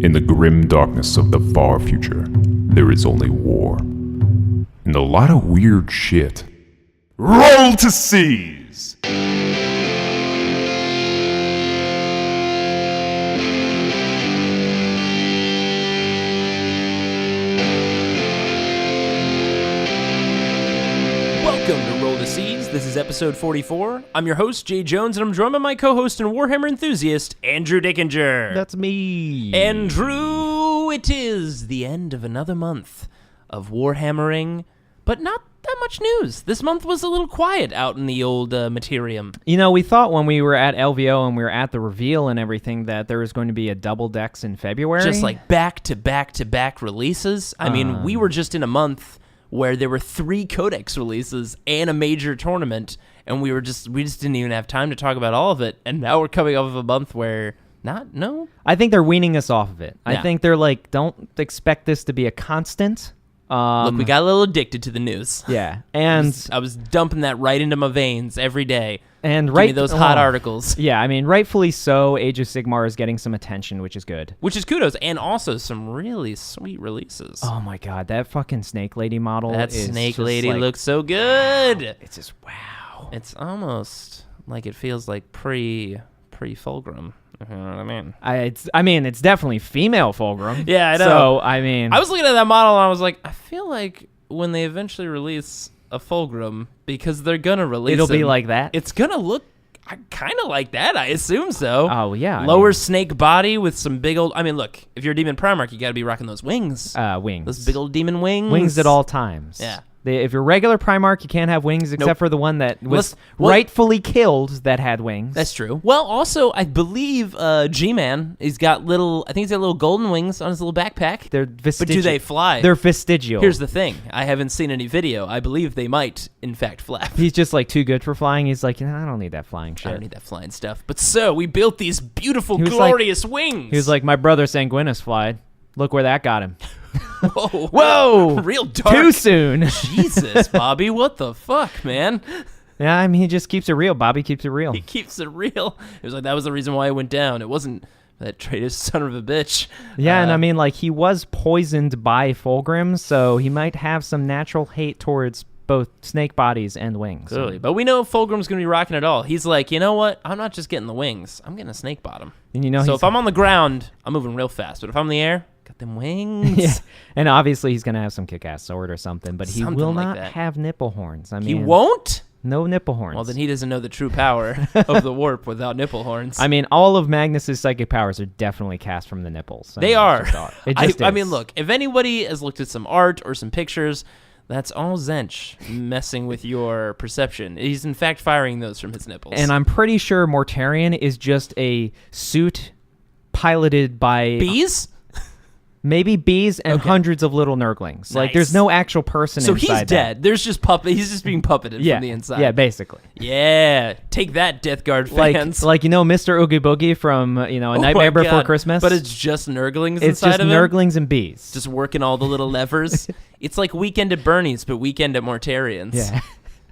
In the grim darkness of the far future, there is only war. And a lot of weird shit. Roll to seize! Welcome to Roll to Seize. This is episode 44. I'm your host, Jay Jones, and I'm joined by my co-host and Warhammer enthusiast, Andrew Dickinger. That's me. Andrew, it is the end of another month of Warhammering, but not that much news. This month was a little quiet out in the old Materium. You know, we thought when we were at LVO and we were at the reveal and everything that there was going to be a double decks in February. Just like back-to-back-to-back releases. I mean, we were just in a month where there were 3 Codex releases and a major tournament, and we just didn't even have time to talk about all of it, and now we're coming off of a month where no. I think they're weaning us off of it. Yeah. I think they're like, don't expect this to be a constant. Look, we got a little addicted to the news. Yeah, and I was dumping that right into my veins every day. And Give right, me those hot articles. Yeah, I mean, rightfully so. Age of Sigmar is getting some attention, which is good. Which is kudos, and also some really sweet releases. Oh my god, that fucking Snake Lady model. That is Snake just Lady like, looks so good. wow. It's just wow. It's almost like it feels like pre-Fulgrim. You know what I mean? It's definitely female Fulgrim. Yeah, I know. So I mean, I was looking at that model and I was like, I feel like when they eventually release a Fulgrim, because they're gonna release it'll be him, like that. it's gonna look kind of like that. I assume so. Oh yeah, Lower snake body with some big old. I mean, look, if you're a demon Primarch, you got to be rocking those wings. Wings. Those big old demon wings. Wings at all times. Yeah. If you're regular Primarch, you can't have wings except for the one that was rightfully killed that had wings. That's true. Well, also, I believe G-Man, he's got little golden wings on his little backpack. They're vestigial. But do they fly? They're vestigial. Here's the thing. I haven't seen any video. I believe they might, in fact, flap. He's just like too good for flying. He's like, I don't need that flying shit. I don't need that flying stuff. But so, we built these beautiful, He was glorious wings. He was like, my brother Sanguinus flied. Look where that got him. Whoa. Whoa! Real dark. Too soon. Jesus, Bobby, what the fuck, man? Yeah, I mean, he just keeps it real. Bobby keeps it real. He keeps it real. It was like, that was the reason why it went down. It wasn't that traitorous son of a bitch. Yeah, and I mean, like, he was poisoned by Fulgrim, so he might have some natural hate towards both snake bodies and wings. Clearly. But we know Fulgrim's going to be rocking it all. He's like, you know what? I'm not just getting the wings. I'm getting a snake bottom. And you know, so if I'm on the ground, I'm moving real fast. But if I'm in the air, got them wings. Yeah. And obviously he's going to have some kick-ass sword or something, but he Something will like not that. have nipple horns. I mean, He won't? No nipple horns. Well, then he doesn't know the true power of the warp without nipple horns. I mean, all of Magnus's psychic powers are definitely cast from the nipples. They are. It just I mean, look, if anybody has looked at some art or some pictures, that's all Zench messing with your perception. He's in fact firing those from his nipples. And I'm pretty sure Mortarion is just a suit piloted by bees? Maybe bees and hundreds of little nurglings. Like, there's no actual person so inside he's dead. that. There's just puppet. He's just being puppeted from the inside. Yeah, basically. Yeah. Take that, Death Guard fans. Like, you know, Mr. Oogie Boogie from, A Nightmare Before Christmas? But it's just nurglings It's inside just of him? nurglings and bees. Just working all the little levers. It's like Weekend at Bernie's, but Weekend at Mortarions. Yeah.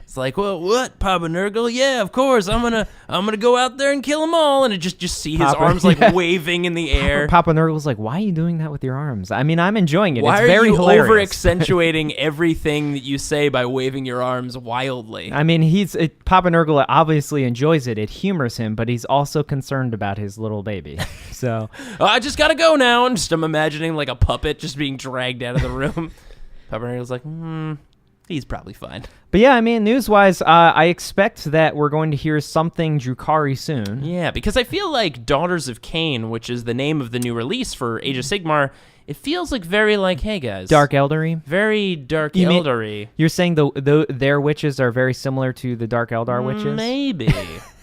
It's like, well, what, Papa Nurgle? Yeah, of course. I'm gonna go out there and kill them all, and it just see his arms like waving in the air. Papa Nurgle's like, why are you doing that with your arms? I mean, I'm enjoying it. Why it's very are you hilarious. over accentuating everything that you say by waving your arms wildly? I mean, Papa Nurgle obviously enjoys it. It humors him, but he's also concerned about his little baby. So I just gotta go now, and I'm imagining like a puppet just being dragged out of the room. Papa Nurgle's like, he's probably fine. But yeah, I mean, news-wise, I expect that we're going to hear something Drukhari soon. Yeah, because I feel like Daughters of Cain, which is the name of the new release for Age of Sigmar, it feels like very like, hey guys. Dark Eldery? Very Dark Eldery. You're saying their witches are very similar to the Dark Eldar witches? Maybe.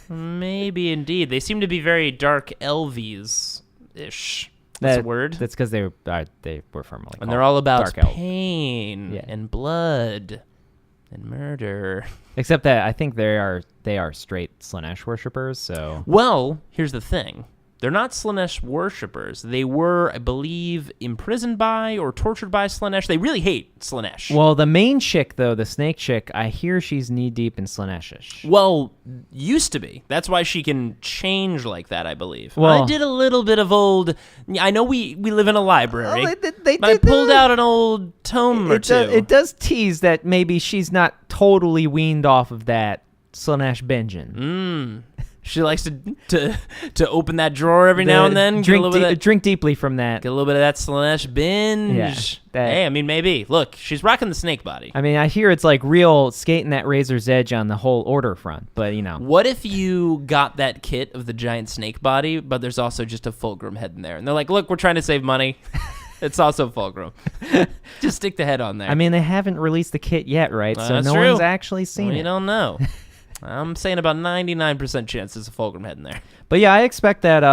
Maybe indeed. They seem to be very Dark Elvies-ish. That's a word. That's because they were formerly and they're all about Dark Elf. pain and blood and murder. Except that I think they are straight Slaanesh worshippers, so... Well, here's the thing. They're not Slaanesh worshippers. They were, I believe, imprisoned by or tortured by Slaanesh. They really hate Slaanesh. Well, the main chick, though, the snake chick, I hear she's knee-deep in Slaaneshish. Well, used to be. That's why she can change like that, I believe. Well, I did a little bit of old... I know we live in a library, Well, but I pulled out an old tome or two. It does tease that maybe she's not totally weaned off of that Slanesh binging. She likes to open that drawer every now and then. Drink deeply from that. Get a little bit of that Slaanesh binge. Yeah, Hey, I mean, maybe. Look, she's rocking the snake body. I mean, I hear it's like real skating that razor's edge on the whole order front, but What if you got that kit of the giant snake body, but there's also just a Fulgrim head in there? And they're like, look, we're trying to save money. It's also Fulgrim. Just stick the head on there. I mean, they haven't released the kit yet, right? So that's no true. one's actually seen it. We don't know. I'm saying about 99% chance there's a Fulgrim head in there. But yeah, I expect that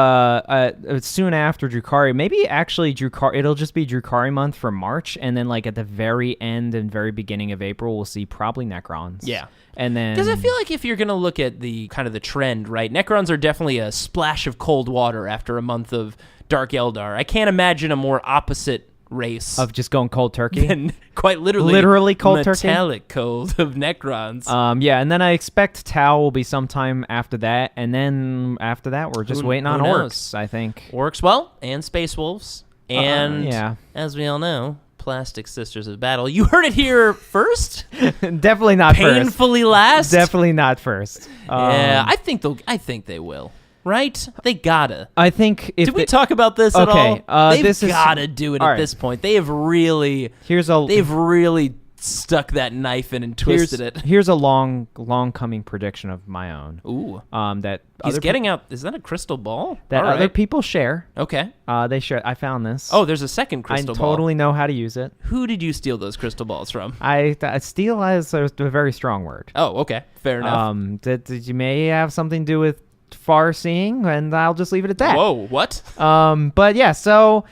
soon after Drukhari, maybe actually it'll just be Drukhari month for March, and then like at the very end and very beginning of April, we'll see probably Necrons. Yeah. And then... Because I feel like if you're going to look at the kind of the trend, right, Necrons are definitely a splash of cold water after a month of Dark Eldar. I can't imagine a more opposite race of just going cold turkey. And quite literally cold turkey, metallic cold of Necrons. Yeah, and then I expect Tau will be sometime after that, and then after that we're just waiting on orcs. I think orcs, well, and space wolves, and yeah, as we all know, plastic sisters of battle. You heard it here first. Definitely not painfully first. Last. Definitely not first. Yeah, I think they will. Right? They gotta. I think if did we talk about this at all? They've gotta do it at this point. They have really. They've really stuck that knife in and twisted it. Here's a long coming prediction of my own. Ooh. That he's getting out. Is that a crystal ball? That other people share. Okay. They share. I found this. Oh, there's a second crystal ball. I totally know how to use it. Who did you steal those crystal balls from? Steal is a very strong word. Oh, okay. Fair enough. That you may have something to do with far seeing, and I'll just leave it at that. Whoa, what? But yeah, so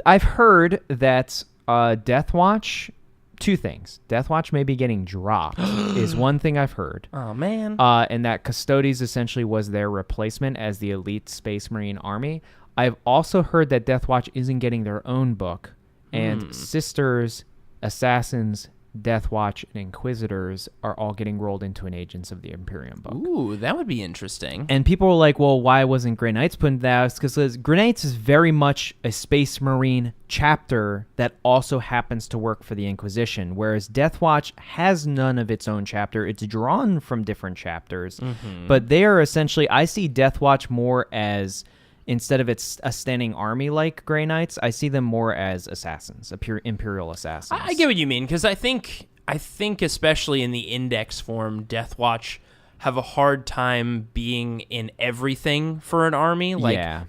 I've heard that Deathwatch, two things. Deathwatch may be getting dropped is one thing I've heard. Oh, man. And that Custodes essentially was their replacement as the elite Space Marine army. I've also heard that Deathwatch isn't getting their own book, and Sisters, Assassins, Deathwatch, and Inquisitors are all getting rolled into an Agents of the Imperium book. Ooh, that would be interesting. And people were like, well, why wasn't Grey Knights put in that? Because Grey Knights is very much a Space Marine chapter that also happens to work for the Inquisition, whereas Deathwatch has none of its own chapter. It's drawn from different chapters, but they are essentially, I see Deathwatch more as... Instead of it's a standing army like Grey Knights, I see them more as assassins, Imperial assassins. I get what you mean, because I think especially in the index form, Deathwatch have a hard time being in everything for an army,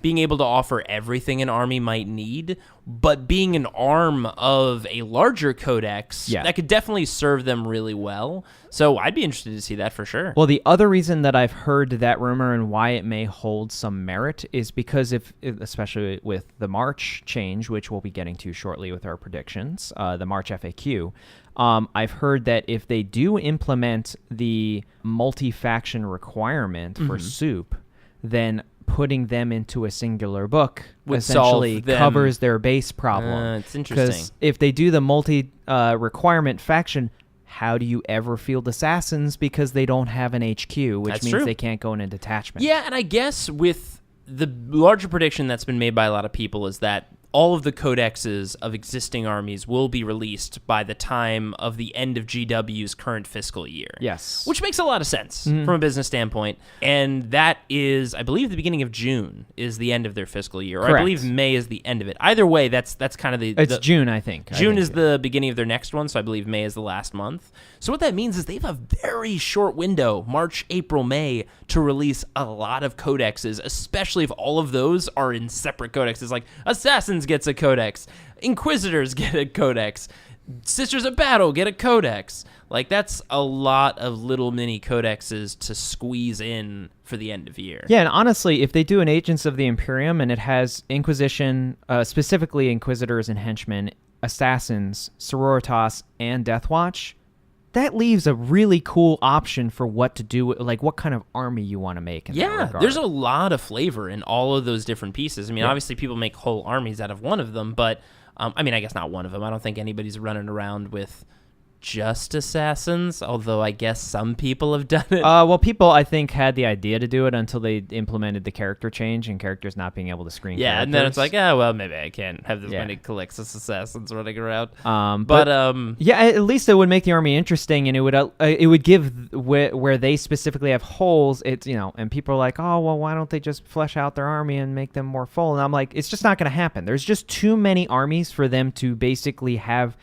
being able to offer everything an army might need, but being an arm of a larger codex, that could definitely serve them really well. So I'd be interested to see that for sure. Well, the other reason that I've heard that rumor and why it may hold some merit is because especially with the March change, which we'll be getting to shortly with our predictions, the March FAQ, I've heard that if they do implement the multi-faction requirement for soup, then putting them into a singular book essentially covers their base problem. It's interesting. Because if they do the multi-requirement faction, how do you ever field assassins? Because they don't have an HQ, which means they can't go in a detachment. Yeah, and I guess with the larger prediction that's been made by a lot of people is that all of the codexes of existing armies will be released by the time of the end of GW's current fiscal year. Yes. Which makes a lot of sense from a business standpoint. And that is, I believe, the beginning of June is the end of their fiscal year. Or Correct. I believe May is the end of it. Either way, that's kind of the... It's June, I think. June is the beginning of their next one, so I believe May is the last month. So what that means is they have a very short window, March, April, May, to release a lot of codexes, especially if all of those are in separate codexes. Like Assassins gets a codex, Inquisitors get a codex, Sisters of Battle get a codex. Like, that's a lot of little mini codexes to squeeze in for the end of year. Yeah, and honestly, if they do an Agents of the Imperium and it has Inquisition, specifically Inquisitors and Henchmen, Assassins, Sororitas, and Deathwatch, that leaves a really cool option for what to do, like what kind of army you want to make. In that regard. There's a lot of flavor in all of those different pieces. I mean, obviously people make whole armies out of one of them, but I mean, I guess not one of them. I don't think anybody's running around with just assassins, although I guess some people have done it. Well, people, I think, had the idea to do it until they implemented the character change and characters not being able to screen characters. And then it's like, well, maybe I can't have this many Calixtus assassins running around. Yeah, at least it would make the army interesting, and it would give where they specifically have holes. It's and people are like, oh, well, why don't they just flesh out their army and make them more full? And I'm like, it's just not going to happen. There's just too many armies for them to basically have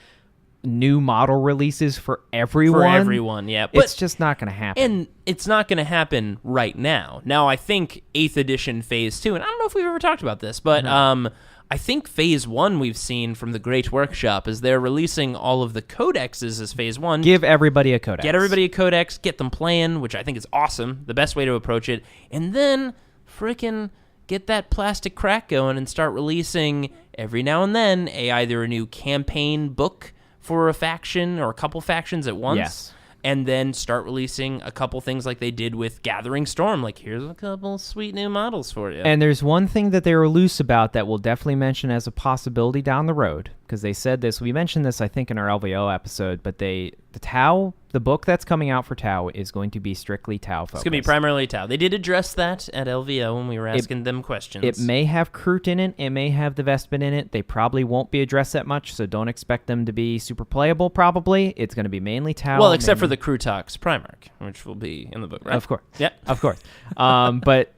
new model releases for everyone. For everyone, yeah. But it's just not going to happen. And it's not going to happen right now. Now, I think 8th edition Phase 2, and I don't know if we've ever talked about this, but I think Phase 1 we've seen from the Great Workshop is they're releasing all of the codexes as Phase 1. Give everybody a codex. Get everybody a codex, get them playing, which I think is awesome, the best way to approach it. And then frickin' get that plastic crack going and start releasing every now and then either a new campaign book for a faction or a couple factions at once, and then start releasing a couple things like they did with Gathering Storm. Like, here's a couple sweet new models for you. And there's one thing that they were loose about that we'll definitely mention as a possibility down the road, because they said this. We mentioned this, I think, in our LVO episode, but the Tau, the book that's coming out for Tau is going to be strictly Tau focused. It's going to be primarily Tau. They did address that at LVO when we were asking them questions. It may have Kroot in it. It may have the Vespin in it. They probably won't be addressed that much, so don't expect them to be super playable, probably. It's going to be mainly Tau. Well, except for the Krootox Primarch, which will be in the book, right? Of course. Yeah. Of course. But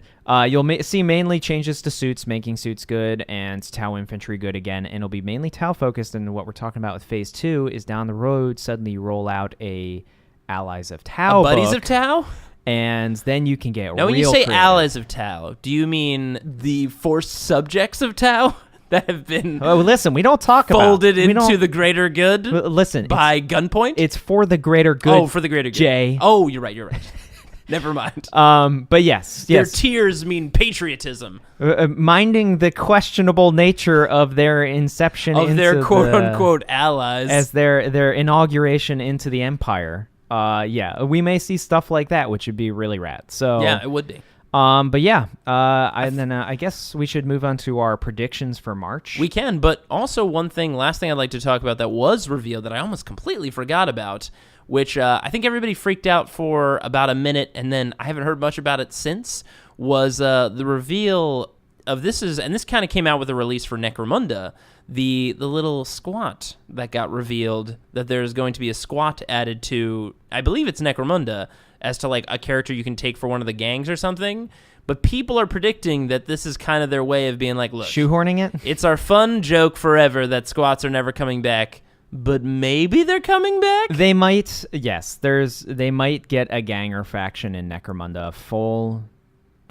you'll see mainly changes to suits, making suits good, and Tau infantry good again, and it'll be mainly Tau focused. And what we're talking about with Phase 2 is down the road, suddenly you roll out a Allies of Tau Buddies book, of Tau? and then you can get Now, when you real say creative. Allies of Tau, do you mean the forced subjects of Tau that have been Oh, listen, we don't talk folded about, we into don't- the greater good Listen, by gunpoint? it's for the greater good. Oh, for the greater good. Jay. Oh, you're right. Never mind. But yes. Their tears mean patriotism. Minding the questionable nature of their inception Of into their quote-unquote allies. as their inauguration into the empire. We may see stuff like that, which would be really rad. So Yeah, it would be. But yeah, I guess we should move on to our predictions for March. We can, but also last thing I'd like to talk about that was revealed that I almost completely forgot about, which I think everybody freaked out for about a minute, and then I haven't heard much about it since, was the reveal of this kind of came out with a release for Necromunda, the little squat that got revealed, that there's going to be a squat added to, I believe it's Necromunda, as to like a character you can take for one of the gangs or something. But people are predicting that this is kind of their way of being like, look, shoehorning it. It's our fun joke forever that squats are never coming back, but maybe they're coming back? They might, yes. They might get a gang or faction in Necromunda, full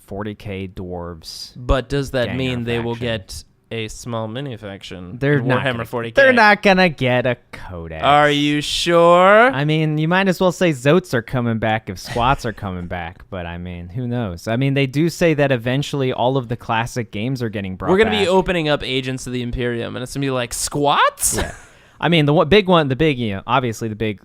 40k dwarves. But does that gang mean or they will faction. get a small mini faction? They're not Warhammer gonna, 40k. They're not gonna get a codex. Are you sure? I mean, you might as well say Zotes are coming back if squats are coming back, but I mean, who knows? I mean, they do say that eventually all of the classic games are getting brought We're gonna back. be opening up Agents of the Imperium, and it's gonna be like squats. Yeah. I mean, obviously the big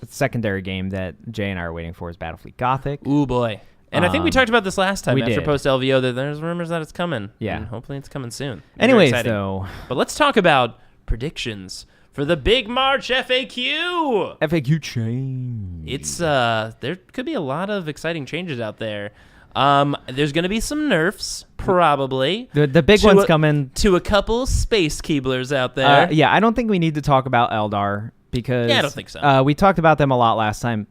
secondary game that Jay and I are waiting for is Battlefleet Gothic. Ooh boy. And I think we talked about this last time we after did. post LVO that there's rumors that it's coming. Yeah. And hopefully it's coming soon. Very Anyways, exciting. though, But let's talk about predictions for the Big March FAQ. FAQ change. It's there could be a lot of exciting changes out there. There's going to be some nerfs, probably. The big to one's a- coming. To a couple space Keeblers out there. Yeah, I don't think we need to talk about Eldar because Yeah, I don't think so. We talked about them a lot last time.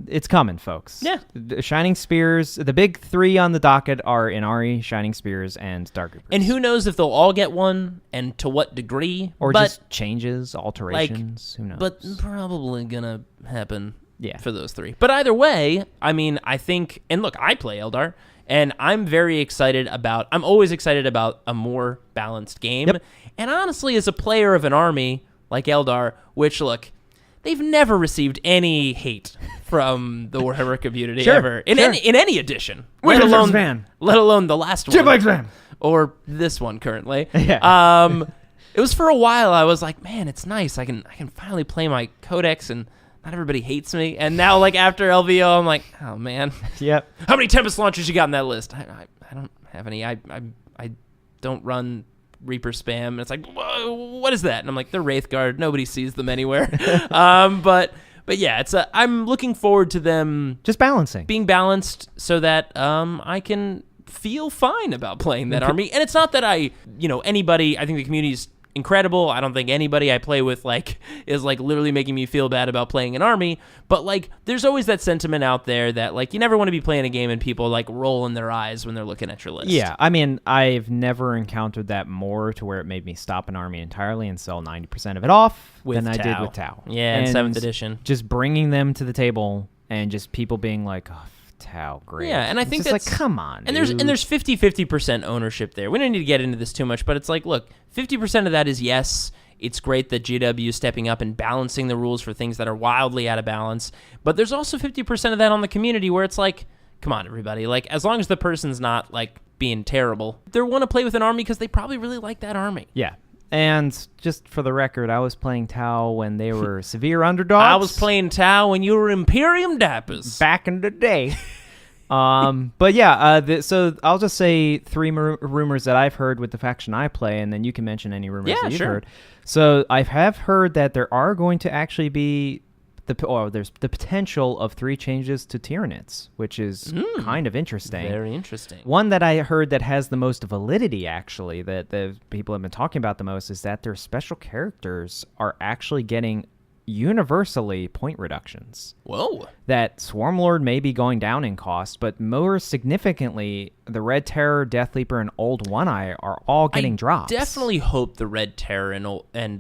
It's coming, folks. Yeah. The Shining Spears. The big three on the docket are Inari, Shining Spears, and Dark Reapers. And who knows if they'll all get one and to what degree. or but, just changes, alterations. Who knows? But probably going to happen. Yeah. For those three. But either way, I mean, I think, and look, I play Eldar, and I'm always excited about a more balanced game. Yep. And honestly, as a player of an army like Eldar, which, look, they've never received any hate from the Warhammer community Sure, ever in sure. any edition, We're let the alone, first fan. let alone the last Jim one, Fan. or this one currently. Yeah. It was for a while I was like, man, it's nice. I can finally play my codex and not everybody hates me. And now, like, after LVO, I'm like, oh, man. Yep. How many Tempest launchers you got in that list? I don't have any. I don't run Reaper spam. And it's like, whoa, what is that? And I'm like, they're Wraithguard. Nobody sees them anywhere. But yeah, I'm looking forward to them just balancing, being balanced so that I can feel fine about playing that army. And it's not that anybody, I think the community is incredible. I don't think anybody I play with is literally making me feel bad about playing an army, but there's always that sentiment out there that you never want to be playing a game and people roll in their eyes when they're looking at your list. Yeah, I mean, I've never encountered that more to where it made me stop an army entirely and sell 90% of it off than I did with Tau. Yeah, in 7th edition. Just bringing them to the table and just people being like, oh, Tau, great. Yeah, and I think it's that's come on, and dude. there's 50% ownership there. We don't need to get into this too much, but it's look, 50% of that is yes. It's great that GW is stepping up and balancing the rules for things that are wildly out of balance. But there's also 50% of that on the community where it's come on, everybody. As long as the person's not being terrible, they want to play with an army because they probably really like that army. Yeah. And just for the record, I was playing Tau when they were severe underdogs. I was playing Tau when you were Imperium Dappers. Back in the day. But yeah, so I'll just say 3 rumors that I've heard with the faction I play, and then you can mention any rumors that you've heard. So I have heard that there are going to actually be there's the potential of 3 changes to Tyranids, which is kind of interesting. Very interesting. One that I heard that has the most validity, actually, that the people have been talking about the most, is that their special characters are actually getting universally point reductions. Whoa. That Swarmlord may be going down in cost, but more significantly, the Red Terror, Death Leaper, and Old One-Eye are all getting drops. Definitely hope the Red Terror and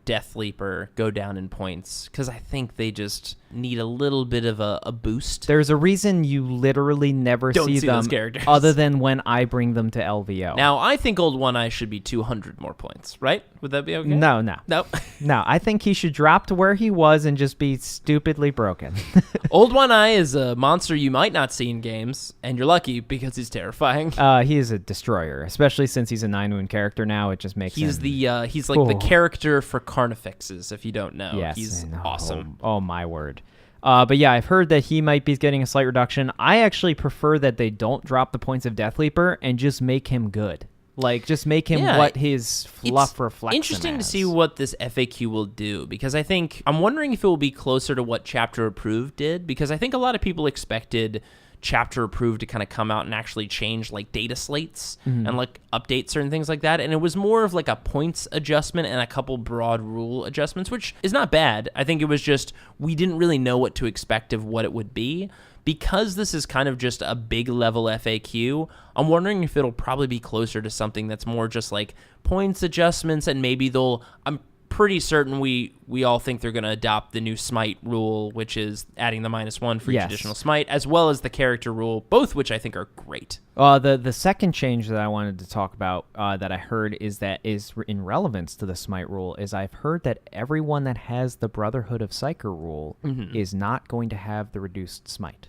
Death Leaper go down in points, because I think they just need a little bit of a boost. There's a reason you literally never see them those characters, other than when I bring them to LVO. Now, I think Old One-Eye should be 200 more points, right? Would that be okay? No. Nope. No, I think he should drop to where he was and just be stupidly broken. Old One-Eye is a monster you might not see in games, and you're lucky because he's terrifying. He is a destroyer, especially since he's a 9-wound character now. It just makes he's him... he's the character for Carnifexes, if you don't know. Yes, he's awesome. Oh, my word. But yeah, I've heard that he might be getting a slight reduction. I actually prefer that they don't drop the points of Death Leaper and just make him good. Just make him what his fluff reflects him interesting to as. see what this FAQ will do, because I'm wondering if it will be closer to what Chapter Approved did, because I think a lot of people expected Chapter Approved to kind of come out and actually change data slates and update certain things like that, and it was more of a points adjustment and a couple broad rule adjustments, which is not bad. I think it was just we didn't really know what to expect of what it would be. Because this is kind of just a big level FAQ, I'm wondering if it'll probably be closer to something that's more just points adjustments, and maybe I'm pretty certain we all think they're going to adopt the new smite rule, which is adding the -1 for each additional smite, as well as the character rule, both which I think are great. The second change that I wanted to talk about that I heard is in relevance to the smite rule is I've heard that everyone that has the Brotherhood of Psyker rule is not going to have the reduced smite,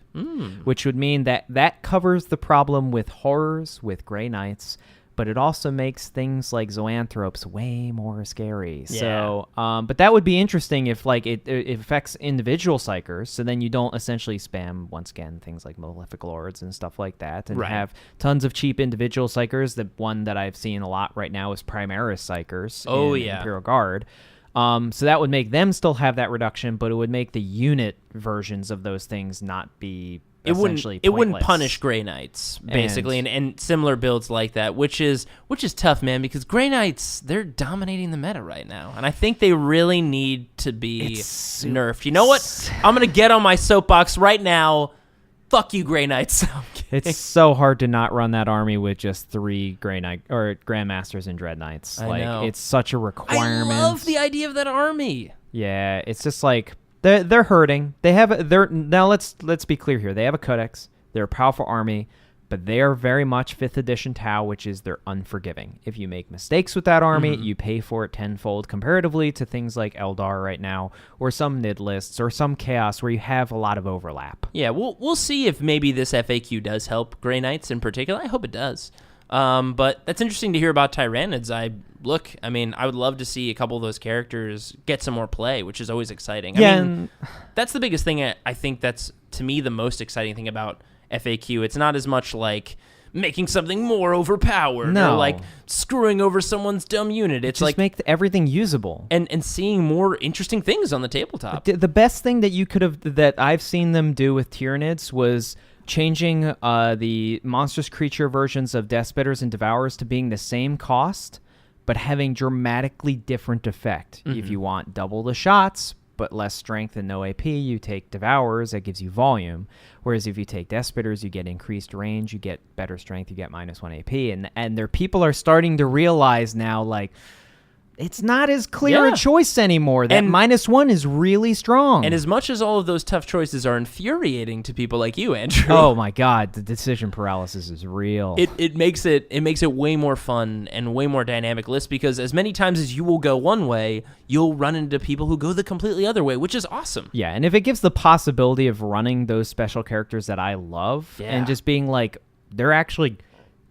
which would mean that covers the problem with horrors, with Grey Knights, but it also makes things like Zoanthropes way more scary. Yeah. So, but that would be interesting if it affects individual psychers, so then you don't essentially spam, once again, things like Malefic Lords and stuff like that, and have tons of cheap individual psychers. The one that I've seen a lot right now is Primaris psychers in Imperial Guard. So that would make them still have that reduction, but it would make the unit versions of those things not be essentially it wouldn't pointless. punish Grey Knights, basically, and similar builds like that, which is tough, man, because Grey Knights, they're dominating the meta right now, and I think they really need to be nerfed. You know what? I'm going to get on my soapbox right now. Fuck you, Grey Knights. It's so hard to not run that army with just 3 Grey Knight or Grandmasters and Dread Knights. I know. It's such a requirement. I love the idea of that army. Yeah, it's just they're hurting. Now let's be clear here. They have a codex. They're a powerful army, but they are very much 5th edition Tau, which is they're unforgiving. If you make mistakes with that army, you pay for it tenfold comparatively to things like Eldar right now, or some Nid lists, or some Chaos where you have a lot of overlap. Yeah, we'll see if maybe this FAQ does help Grey Knights in particular. I hope it does. But that's interesting to hear about Tyranids. I look, I mean, I would love to see a couple of those characters get some more play, which is always exciting. Yeah, I mean, that's the biggest thing. I think that's, to me, the most exciting thing about FAQ. It's not as much like making something more overpowered or like screwing over someone's dumb unit. It's just like make everything usable and seeing more interesting things on the tabletop. The best thing that you could have, that I've seen them do with Tyranids, was changing the monstrous creature versions of Deathspitters and Devourers to being the same cost, but having dramatically different effect. If you want double the shots, but less strength and no AP, you take Devourers, that gives you volume. Whereas if you take Deathspitters, you get increased range, you get better strength, you get -1 AP. And their people are starting to realize now, like, it's not as clear a choice anymore. That -1 is really strong. And as much as all of those tough choices are infuriating to people like you, Andrew. Oh my God, the decision paralysis is real. It makes it way more fun and way more dynamic list, because as many times as you will go one way, you'll run into people who go the completely other way, which is awesome. Yeah, and if it gives the possibility of running those special characters that I love and just being like, they're actually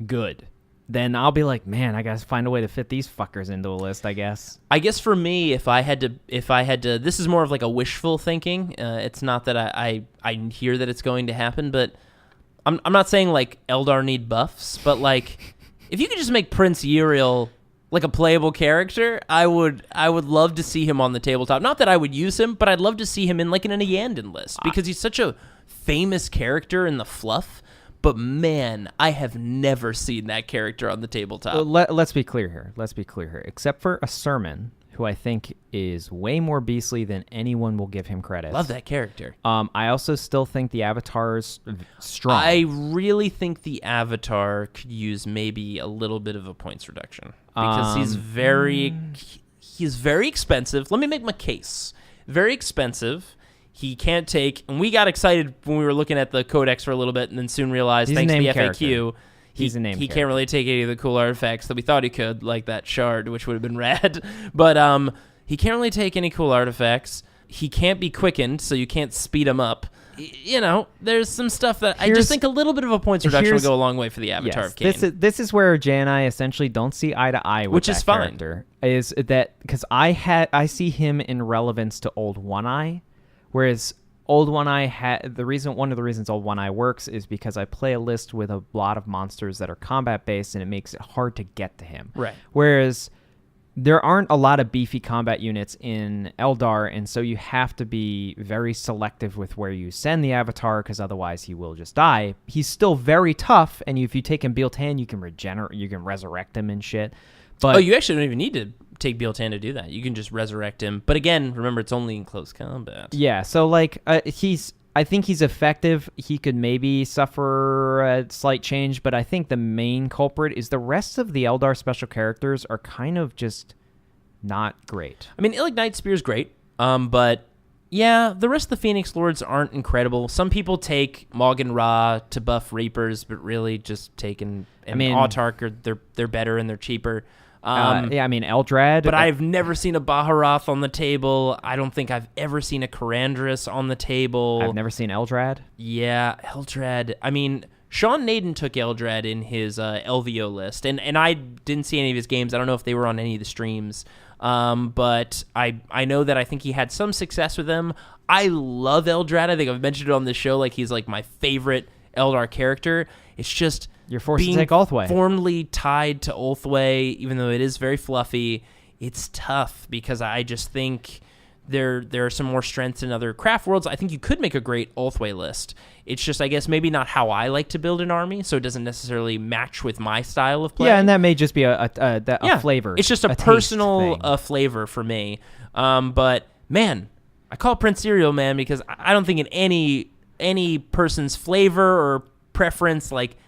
good, then I'll be like, man, I gotta find a way to fit these fuckers into a list, I guess. I guess for me, if I had to, this is more of like a wishful thinking. It's not that I hear that it's going to happen, but I'm not saying like Eldar need buffs, but like if you could just make Prince Uriel like a playable character, I would love to see him on the tabletop. Not that I would use him, but I'd love to see him in like in a Yandin list, because he's such a famous character in the fluff. But man, I have never seen that character on the tabletop. Let's be clear here. Except for a Sermon, who I think is way more beastly than anyone will give him credit. Love that character. I also still think the Avatar's strong. I really think the Avatar could use maybe a little bit of a points reduction, because he's very expensive. Let me make my case. Very expensive. He can't take, and we got excited when we were looking at the Codex for a little bit, and then soon realized, thanks to the FAQ, he can't really take any of the cool artifacts that we thought he could, like that shard, which would have been rad. But he can't really take any cool artifacts. He can't be quickened, so you can't speed him up. You know, there's some stuff that I just think a little bit of a points reduction would go a long way for the Avatar of Cain. This is where Jay and I essentially don't see eye to eye with which that is fine. character. Is that because I see him in relevance to Old One Eye. Whereas Old One Eye one of the reasons Old One Eye works is because I play a list with a lot of monsters that are combat based, and it makes it hard to get to him. Right. Whereas there aren't a lot of beefy combat units in Eldar, and so you have to be very selective with where you send the Avatar, because otherwise he will just die. He's still very tough, and if you take him Biltan, you can resurrect him and shit. But you actually don't even need to take Biltan to do that. You can just resurrect him. But again, remember, it's only in close combat. Yeah, so like I think he's effective. He could maybe suffer a slight change, but I think the main culprit is the rest of the Eldar special characters are kind of just not great. I mean, Illig Night Spear is great, but yeah, the rest of the Phoenix Lords aren't incredible. Some people take Morgan Ra to buff Reapers, but really just taking Autark, they're better and they're cheaper. Eldrad. But I've never seen a Baharoth on the table. I don't think I've ever seen a Karandras on the table. I've never seen Eldrad. Yeah, Eldrad. I mean, Sean Naden took Eldrad in his LVO list, and I didn't see any of his games. I don't know if they were on any of the streams, but I know that I think he had some success with them. I love Eldrad. I think I've mentioned it on this show. Like, he's like my favorite Eldar character. It's just you're forced to take Ulthwé. Formally tied to Ulthwé, even though it is very fluffy, it's tough because I just think there are some more strengths in other craft worlds. I think you could make a great Ulthwé list. It's just, I guess, maybe not how I like to build an army, so it doesn't necessarily match with my style of play. Yeah, and that may just be a flavor. It's just a personal flavor for me. But man, I call Prince Uriel, man, because I don't think in any person's flavor or preference, like,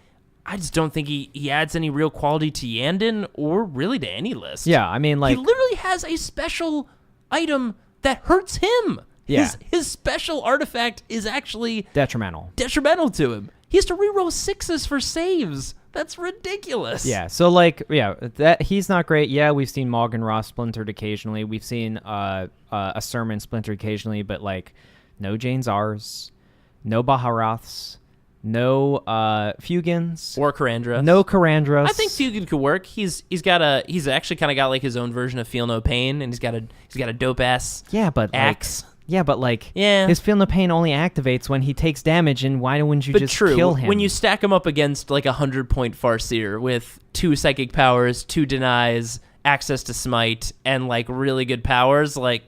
I just don't think he adds any real quality to Yandin or really to any list. Yeah, I mean, like, he literally has a special item that hurts him. Yeah. His special artifact is actually detrimental to him. He has to reroll 6s for saves. That's ridiculous. Yeah, so like, that he's not great. Yeah, we've seen Morgan Ross splintered occasionally. We've seen a Sermon splintered occasionally, but like, no Jane Zars, no Baharoths, No Fugans. Or Karandra. No Karandras. I think Fugan could work. He's actually kind of got like his own version of Feel No Pain, and he's got a dope ass axe. His Feel No Pain only activates when he takes damage, and why wouldn't you just kill him? When you stack him up against like 100-point Farseer with 2 psychic powers, 2 denies, access to smite, and like really good powers, like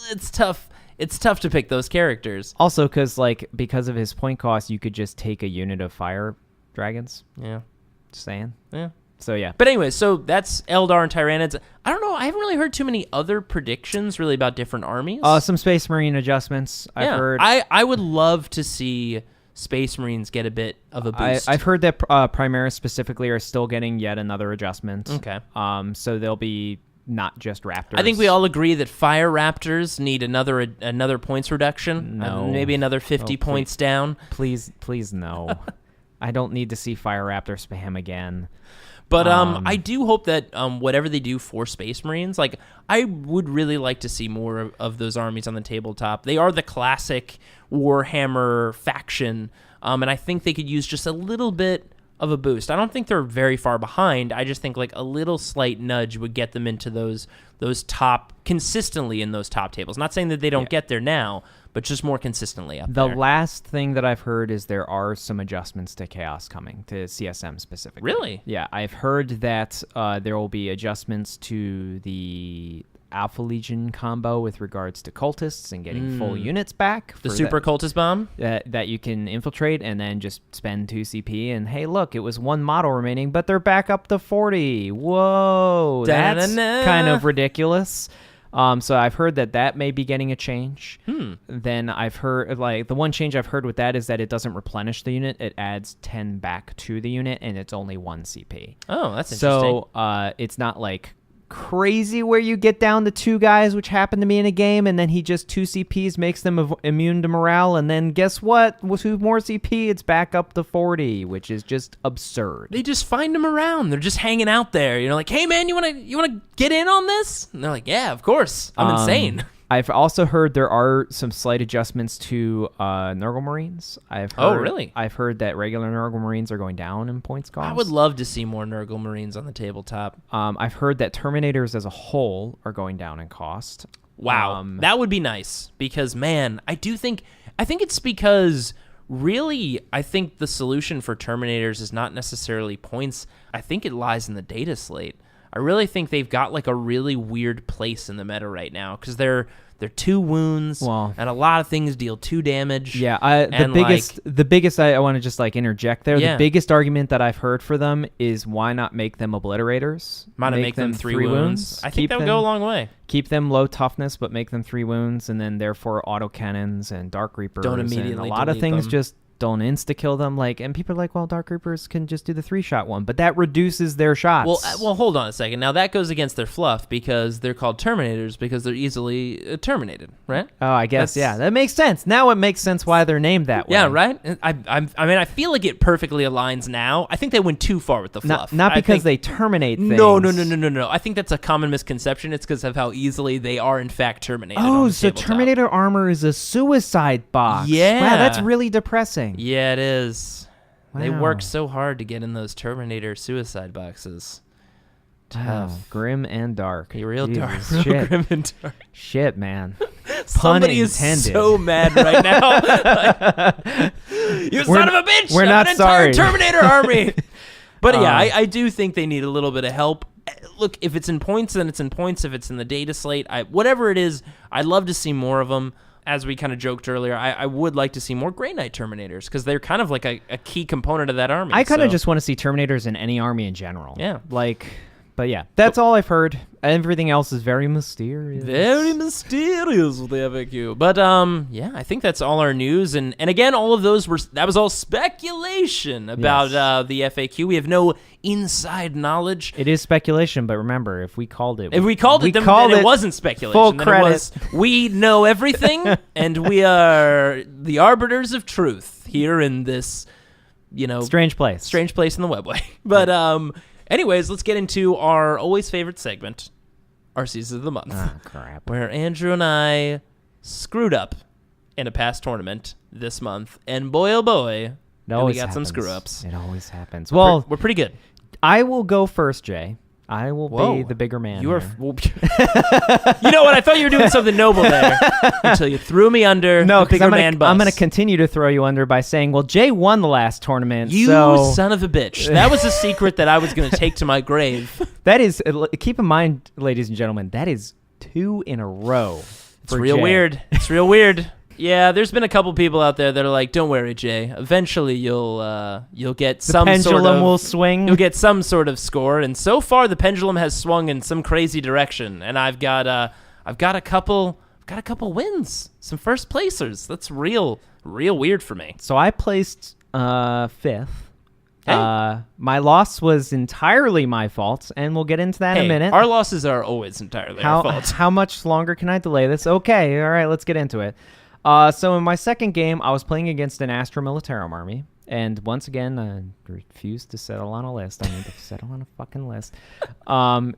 it's tough. It's tough to pick those characters. Also, because of his point cost, you could just take a unit of fire dragons. Yeah. Just saying. Yeah. So, yeah. But anyway, so that's Eldar and Tyranids. I don't know. I haven't really heard too many other predictions really about different armies. Some Space Marine adjustments, I've heard. I would love to see Space Marines get a bit of a boost. I've heard that Primaris specifically are still getting yet another adjustment. Okay. So they'll be not just Raptors. I think we all agree that Fire Raptors need another points reduction. No. Maybe another 50 points down. Please no. I don't need to see Fire Raptor spam again. But I do hope that whatever they do for Space Marines, like I would really like to see more of those armies on the tabletop. They are the classic Warhammer faction, and I think they could use just a little bit of a boost. I don't think they're very far behind. I just think like a little slight nudge would get them into those top consistently in those top tables. Not saying that they don't get there now, but just more consistently up there. The last thing that I've heard is there are some adjustments to Chaos coming, to CSM specifically. Really? Yeah, I've heard that there will be adjustments to the Alpha Legion combo with regards to cultists and getting full units back. The Super Cultist Bomb? That you can infiltrate and then just spend 2 CP and, hey, look, it was 1 model remaining, but they're back up to 40. Whoa. That's kind of ridiculous. So I've heard that may be getting a change. Then I've heard, like, the one change I've heard with that is that it doesn't replenish the unit. It adds 10 back to the unit, and it's only 1 CP. Oh, that's interesting. So it's not, like, crazy where you get down to 2 guys, which happened to me in a game, and then he just 2 CPs makes them immune to morale, and then guess what? With 2 more CP, it's back up to 40, which is just absurd. They just find them around. They're just hanging out there. You know, like, hey man, you wanna get in on this? And they're like, yeah, of course. I'm insane. I've also heard there are some slight adjustments to Nurgle Marines. Oh, really? I've heard that regular Nurgle Marines are going down in points cost. I would love to see more Nurgle Marines on the tabletop. I've heard that Terminators as a whole are going down in cost. Wow. That would be nice because, man, I think it's because really I think the solution for Terminators is not necessarily points. I think it lies in the data slate. I really think they've got like a really weird place in the meta right now because they're 2 wounds and a lot of things deal 2 damage. Yeah, the biggest I want to just like interject there. Yeah. The biggest argument that I've heard for them is why not make them obliterators? Why not make them 3 wounds? I think that would go a long way. Keep them low toughness, but make them 3 wounds, and then therefore autocannons and Dark Reapers. Don't immediately and a lot of things them. Just don't insta-kill them, and people are like, well, Dark Reapers can just do the 3-shot one, but that reduces their shots. Well, hold on a second. Now, that goes against their fluff because they're called Terminators because they're easily terminated, right? Oh, I guess, that makes sense. Now it makes sense why they're named that way. Yeah, right? I mean, I feel like it perfectly aligns now. I think they went too far with the fluff. Not because they terminate things. No. I think that's a common misconception. It's because of how easily they are, in fact, terminated. Oh, so Terminator armor is a suicide box. Yeah. Wow, that's really depressing. Yeah, it is. Wow. They work so hard to get in those Terminator suicide boxes. Tough. Wow. Grim and dark. Real dark. Shit. Grim and dark. Shit, man. Somebody is so mad right now. You son of a bitch! We're not sorry. Terminator army. But yeah, I do think they need a little bit of help. Look, if it's in points, then it's in points. If it's in the data slate, whatever it is, I'd love to see more of them. As we kind of joked earlier, I would like to see more Grey Knight Terminators because they're kind of like a key component of that army. I kind of just want to see Terminators in any army in general. Yeah. But yeah, that's all I've heard. Everything else is very mysterious. Very mysterious with the FAQ. But yeah, I think that's all our news. And again, all of those that was all speculation about the FAQ. We have no inside knowledge. It is speculation, but remember, if we called it, then it wasn't speculation. Full then credit. It was, we know everything, and we are the arbiters of truth here in this, strange place in the webway. But anyways, let's get into our always favorite segment, our Season of the Month. Oh, crap. Where Andrew and I screwed up in a past tournament this month. And boy, oh boy, It always got some happens. screw-ups. It always happens. Well, We're pretty good. I will go first, Jay. I will Whoa. be the bigger man. You are. here. You know what? I thought you were doing something noble there until you threw me under No, the because bigger man bus. I'm going to continue to throw you under by saying, well, Jay won the last tournament. You so son of a bitch. That was a secret that I was going to take to my grave. that is, keep in mind, ladies and gentlemen, that is 2 in a row. It's real weird. It's real weird. Yeah, there's been a couple people out there that are like, "Don't worry, Jay. Eventually, you'll get some pendulum sort of will swing. You'll get some sort of score." And so far, the pendulum has swung in some crazy direction, and I've got a couple wins, some first placers. That's real weird for me. So I placed 5th. Hey. My loss was entirely my fault, and we'll get into that in a minute. Our losses are always entirely our fault. How much longer can I delay this? Okay, all right, let's get into it. So in my second game, I was playing against an Astra Militarum army, and once again, I refused to settle on a list. I need to settle on a fucking list.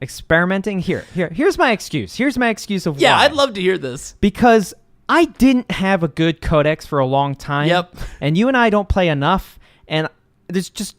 Experimenting. Here's my excuse. Here's my excuse of Yeah, why. I'd love to hear this. Because I didn't have a good codex for a long time. Yep. And you and I don't play enough, and there's just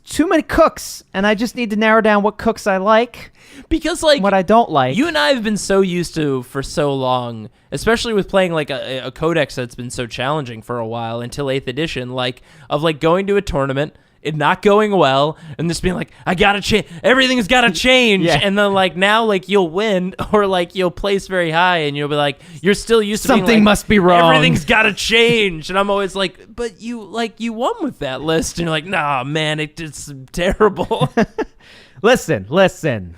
too many cooks, and I just need to narrow down what cooks I like, Because like what I don't like. you and I have been so used to for so long, especially with playing like a codex that's been so challenging for a while until 8th edition, like of like going to a tournament, it not going well, and just being like, I gotta change, everything's gotta change, Yeah. and then like now like you'll win or like you'll place very high, and you'll be like, you're still used to being Something like, must be wrong. Everything's gotta change, and I'm always like, but you won with that list, and you're like, nah, man, it's terrible. Listen.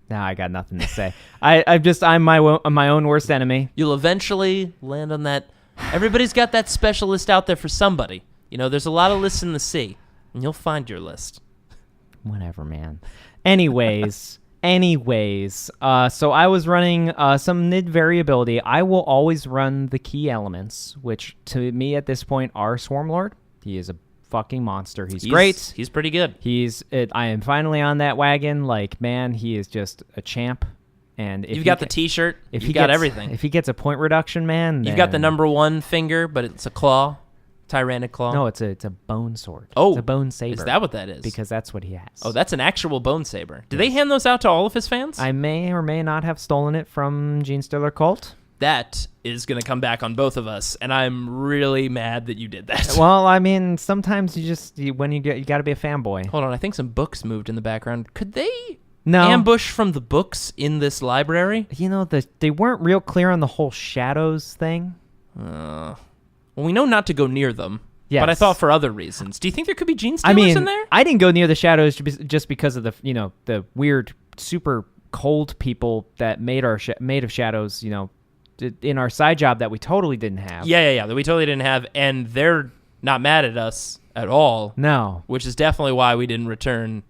Now I got nothing to say. I'm my own worst enemy. You'll eventually land on that. Everybody's got that specialist out there for somebody. You know, there's a lot of lists in the sea, and you'll find your list. Whatever, man. Anyways, so I was running some nid variability. I will always run the key elements, which to me at this point are Swarmlord. He is a fucking monster. He's great. He's pretty good. I am finally on that wagon. Like, man, he is just a champ. And if You've got the T-shirt. You've got everything. If he gets a point reduction, man, You've got the then- number 1 finger, but it's a claw, tyrannic claw. No, it's a bone sword. Oh, it's a bone saber. Is that what that is? Because that's what he has. Oh, that's an actual bone saber. Do they hand those out to all of his fans? I may or may not have stolen it from Gene Stiller Cult. That is going to come back on both of us, and I'm really mad that you did that. Well, I mean, sometimes you got to be a fanboy. Hold on, I think some books moved in the background. Could they No. ambush from the books in this library? You know, they weren't real clear on the whole shadows thing. Well, we know not to go near them. Yes. But I thought for other reasons. Do you think there could be gene I stealers mean, in there? I didn't go near the shadows just because of the weird, super cold people that made of shadows, in our side job that we totally didn't have. Yeah, that we totally didn't have, and they're not mad at us at all. No. Which is definitely why we didn't return.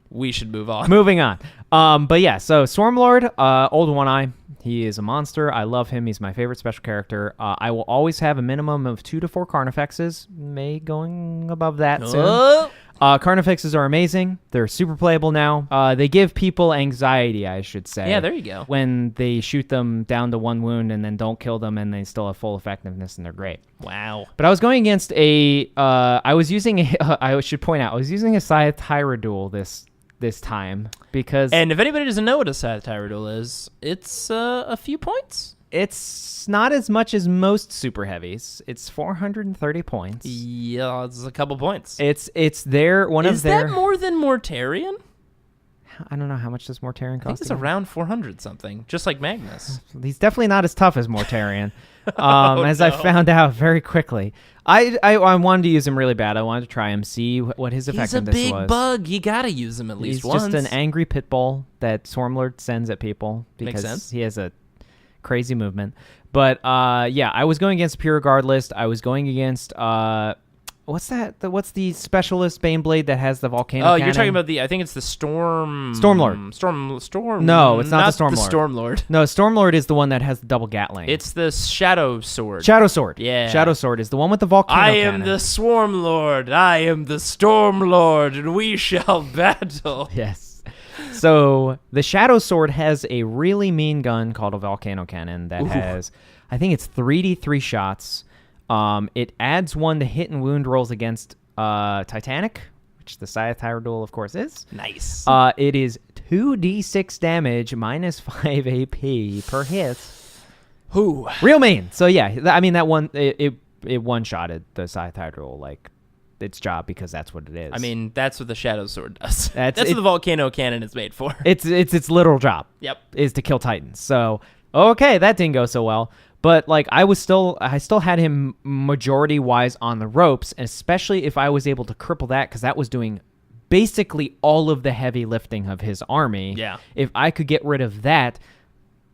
We should move on. Moving on. But yeah, so Swarmlord, Old One Eye. He is a monster. I love him. He's my favorite special character. I will always have a minimum of 2 to 4 Carnifexes. May going above that soon. Oh. Carnifexes are amazing. They're super playable now. They give people anxiety, I should say. Yeah, there you go. When they shoot them down to 1 wound and then don't kill them and they still have full effectiveness and they're great. Wow. But I was going against I should point out, I was using a Scythe Tyradul this time because And if anybody doesn't know what a satire duel is, it's a few points. it's not as much as most super heavies. It's 430 points. Yeah, it's a couple points. It's their one Is of their. that more than Mortarion? I don't know how much does Mortarion I think cost. it's around 400 something, just like Magnus. He's definitely not as tough as Mortarion, as I found out very quickly. I wanted to use him really bad. I wanted to try him, see what his He's a effectiveness big was. bug. You gotta use him at least He's once. just an angry pit bull that Swarmlord sends at people Makes because sense. he has a crazy movement. But yeah, I was going against Pure Guard list. I was going against what's that? What's the specialist Baneblade that has the volcano? Oh, cannon? you're talking about I think it's the Stormlord. Storm. No, it's not the Stormlord. The Stormlord. No, Stormlord is the one that has the double Gatling. It's the Shadow Sword. Shadow Sword. Yeah. Shadow Sword is the one with the volcano I cannon. am the Swarmlord. I am the Stormlord, and we shall battle. Yes. So the Shadow Sword has a really mean gun called a volcano cannon that has, I think it's 3d3 shots. It adds 1 to hit and wound rolls against Titanic, which the Scythe Duel, of course, is. Nice. It is 2d6 damage minus 5 AP per hit. Who? Real mean. So yeah, I mean that one it one-shotted the Scythe Duel, like its job, because that's what it is. I mean, that's what the Shadow Sword does. That's what the Volcano Cannon is made for. It's its literal job. Yep. Is to kill Titans. So okay, that didn't go so well. But like I still had him majority wise on the ropes, especially if I was able to cripple that, because that was doing basically all of the heavy lifting of his army. Yeah. If I could get rid of that,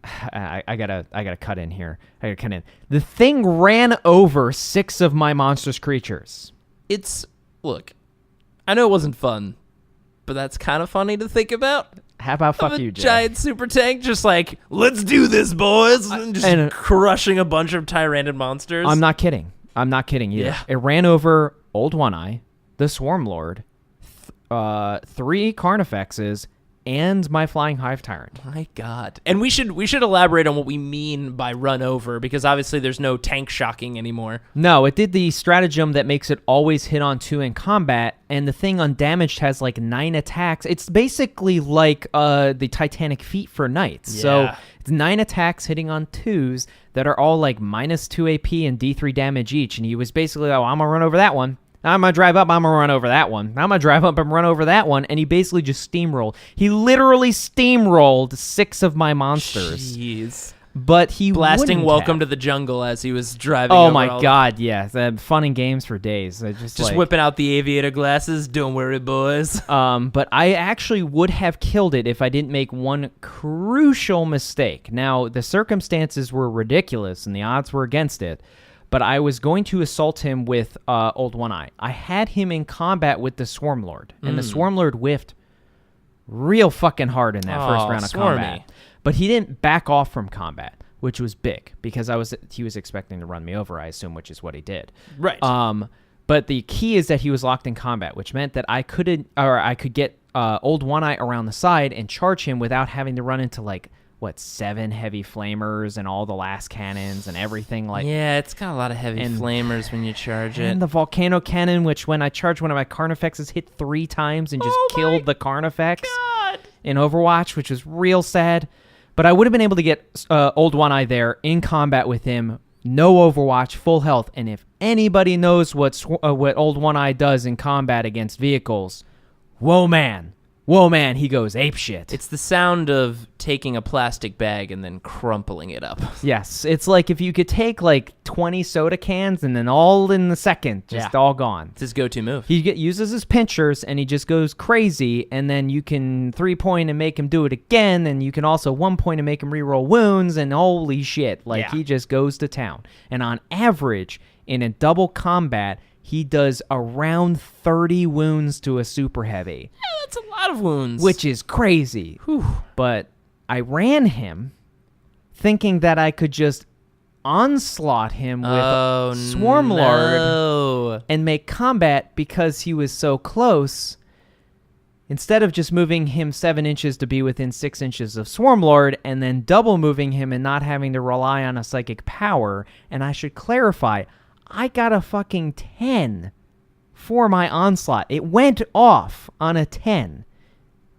I gotta cut in here. I gotta cut in. The thing ran over 6 of my monstrous creatures. Look, I know it wasn't fun, but that's kind of funny to think about. How about fuck you, Jay? Giant super tank, just like, let's do this, boys, and just crushing a bunch of Tyrannid monsters. I'm not kidding either. Yeah. It ran over Old One-Eye, the Swarm Lord, 3 Carnifexes, and my Flying Hive Tyrant. My God. And we should elaborate on what we mean by run over, because obviously there's no tank shocking anymore. No, it did the stratagem that makes it always hit on 2 in combat, and the thing undamaged has like 9 attacks. It's basically like the Titanic feat for knights. Yeah. So it's 9 attacks hitting on 2s that are all like minus 2 AP and D3 damage each, and he was basically, oh, I'm gonna run over that one. I'm going to drive up, I'm going to run over that one. I'm going to drive up and run over that one. And he basically just steamrolled. He literally steamrolled 6 of my monsters. Jeez. But he blasting Welcome to the Jungle as he was driving over my God, yeah. Fun and games for days. Just whipping out the aviator glasses. Don't worry, boys. But I actually would have killed it if I didn't make one crucial mistake. Now, the circumstances were ridiculous and the odds were against it. But I was going to assault him with Old One-Eye. I had him in combat with the Swarm Lord, and the Swarm Lord whiffed real fucking hard in that first round of combat. But he didn't back off from combat, which was big, because he was expecting to run me over, I assume, which is what he did. Right. But the key is that he was locked in combat, which meant that I could get Old One-Eye around the side and charge him without having to run into 7 heavy flamers and all the last cannons and everything Yeah, it's got a lot of heavy flamers when you charge it. And the volcano cannon, which when I charged one of my Carnifexes, hit 3 times and just killed the Carnifex in Overwatch, which was real sad. But I would have been able to get Old One-Eye there in combat with him, no Overwatch, full health. And if anybody knows what Old One-Eye does in combat against vehicles, whoa man, he goes apeshit. It's the sound of taking a plastic bag and then crumpling it up. Yes, it's like if you could take 20 soda cans and then all in the second, just all gone. It's his go-to move. He uses his pinchers and he just goes crazy, and then you can 3-point and make him do it again, and you can also 1-point and make him reroll wounds, and holy shit, he just goes to town. And on average, in a double combat, he does around 30 wounds to a super heavy. Yeah, that's a lot of wounds. Which is crazy. Whew. But I ran him thinking that I could just onslaught him with Swarm Lord and make combat because he was so close. Instead of just moving him 7 inches to be within 6 inches of Swarm Lord and then double moving him and not having to rely on a psychic power. And I should clarify, I got a fucking 10 for my onslaught. It went off on a 10.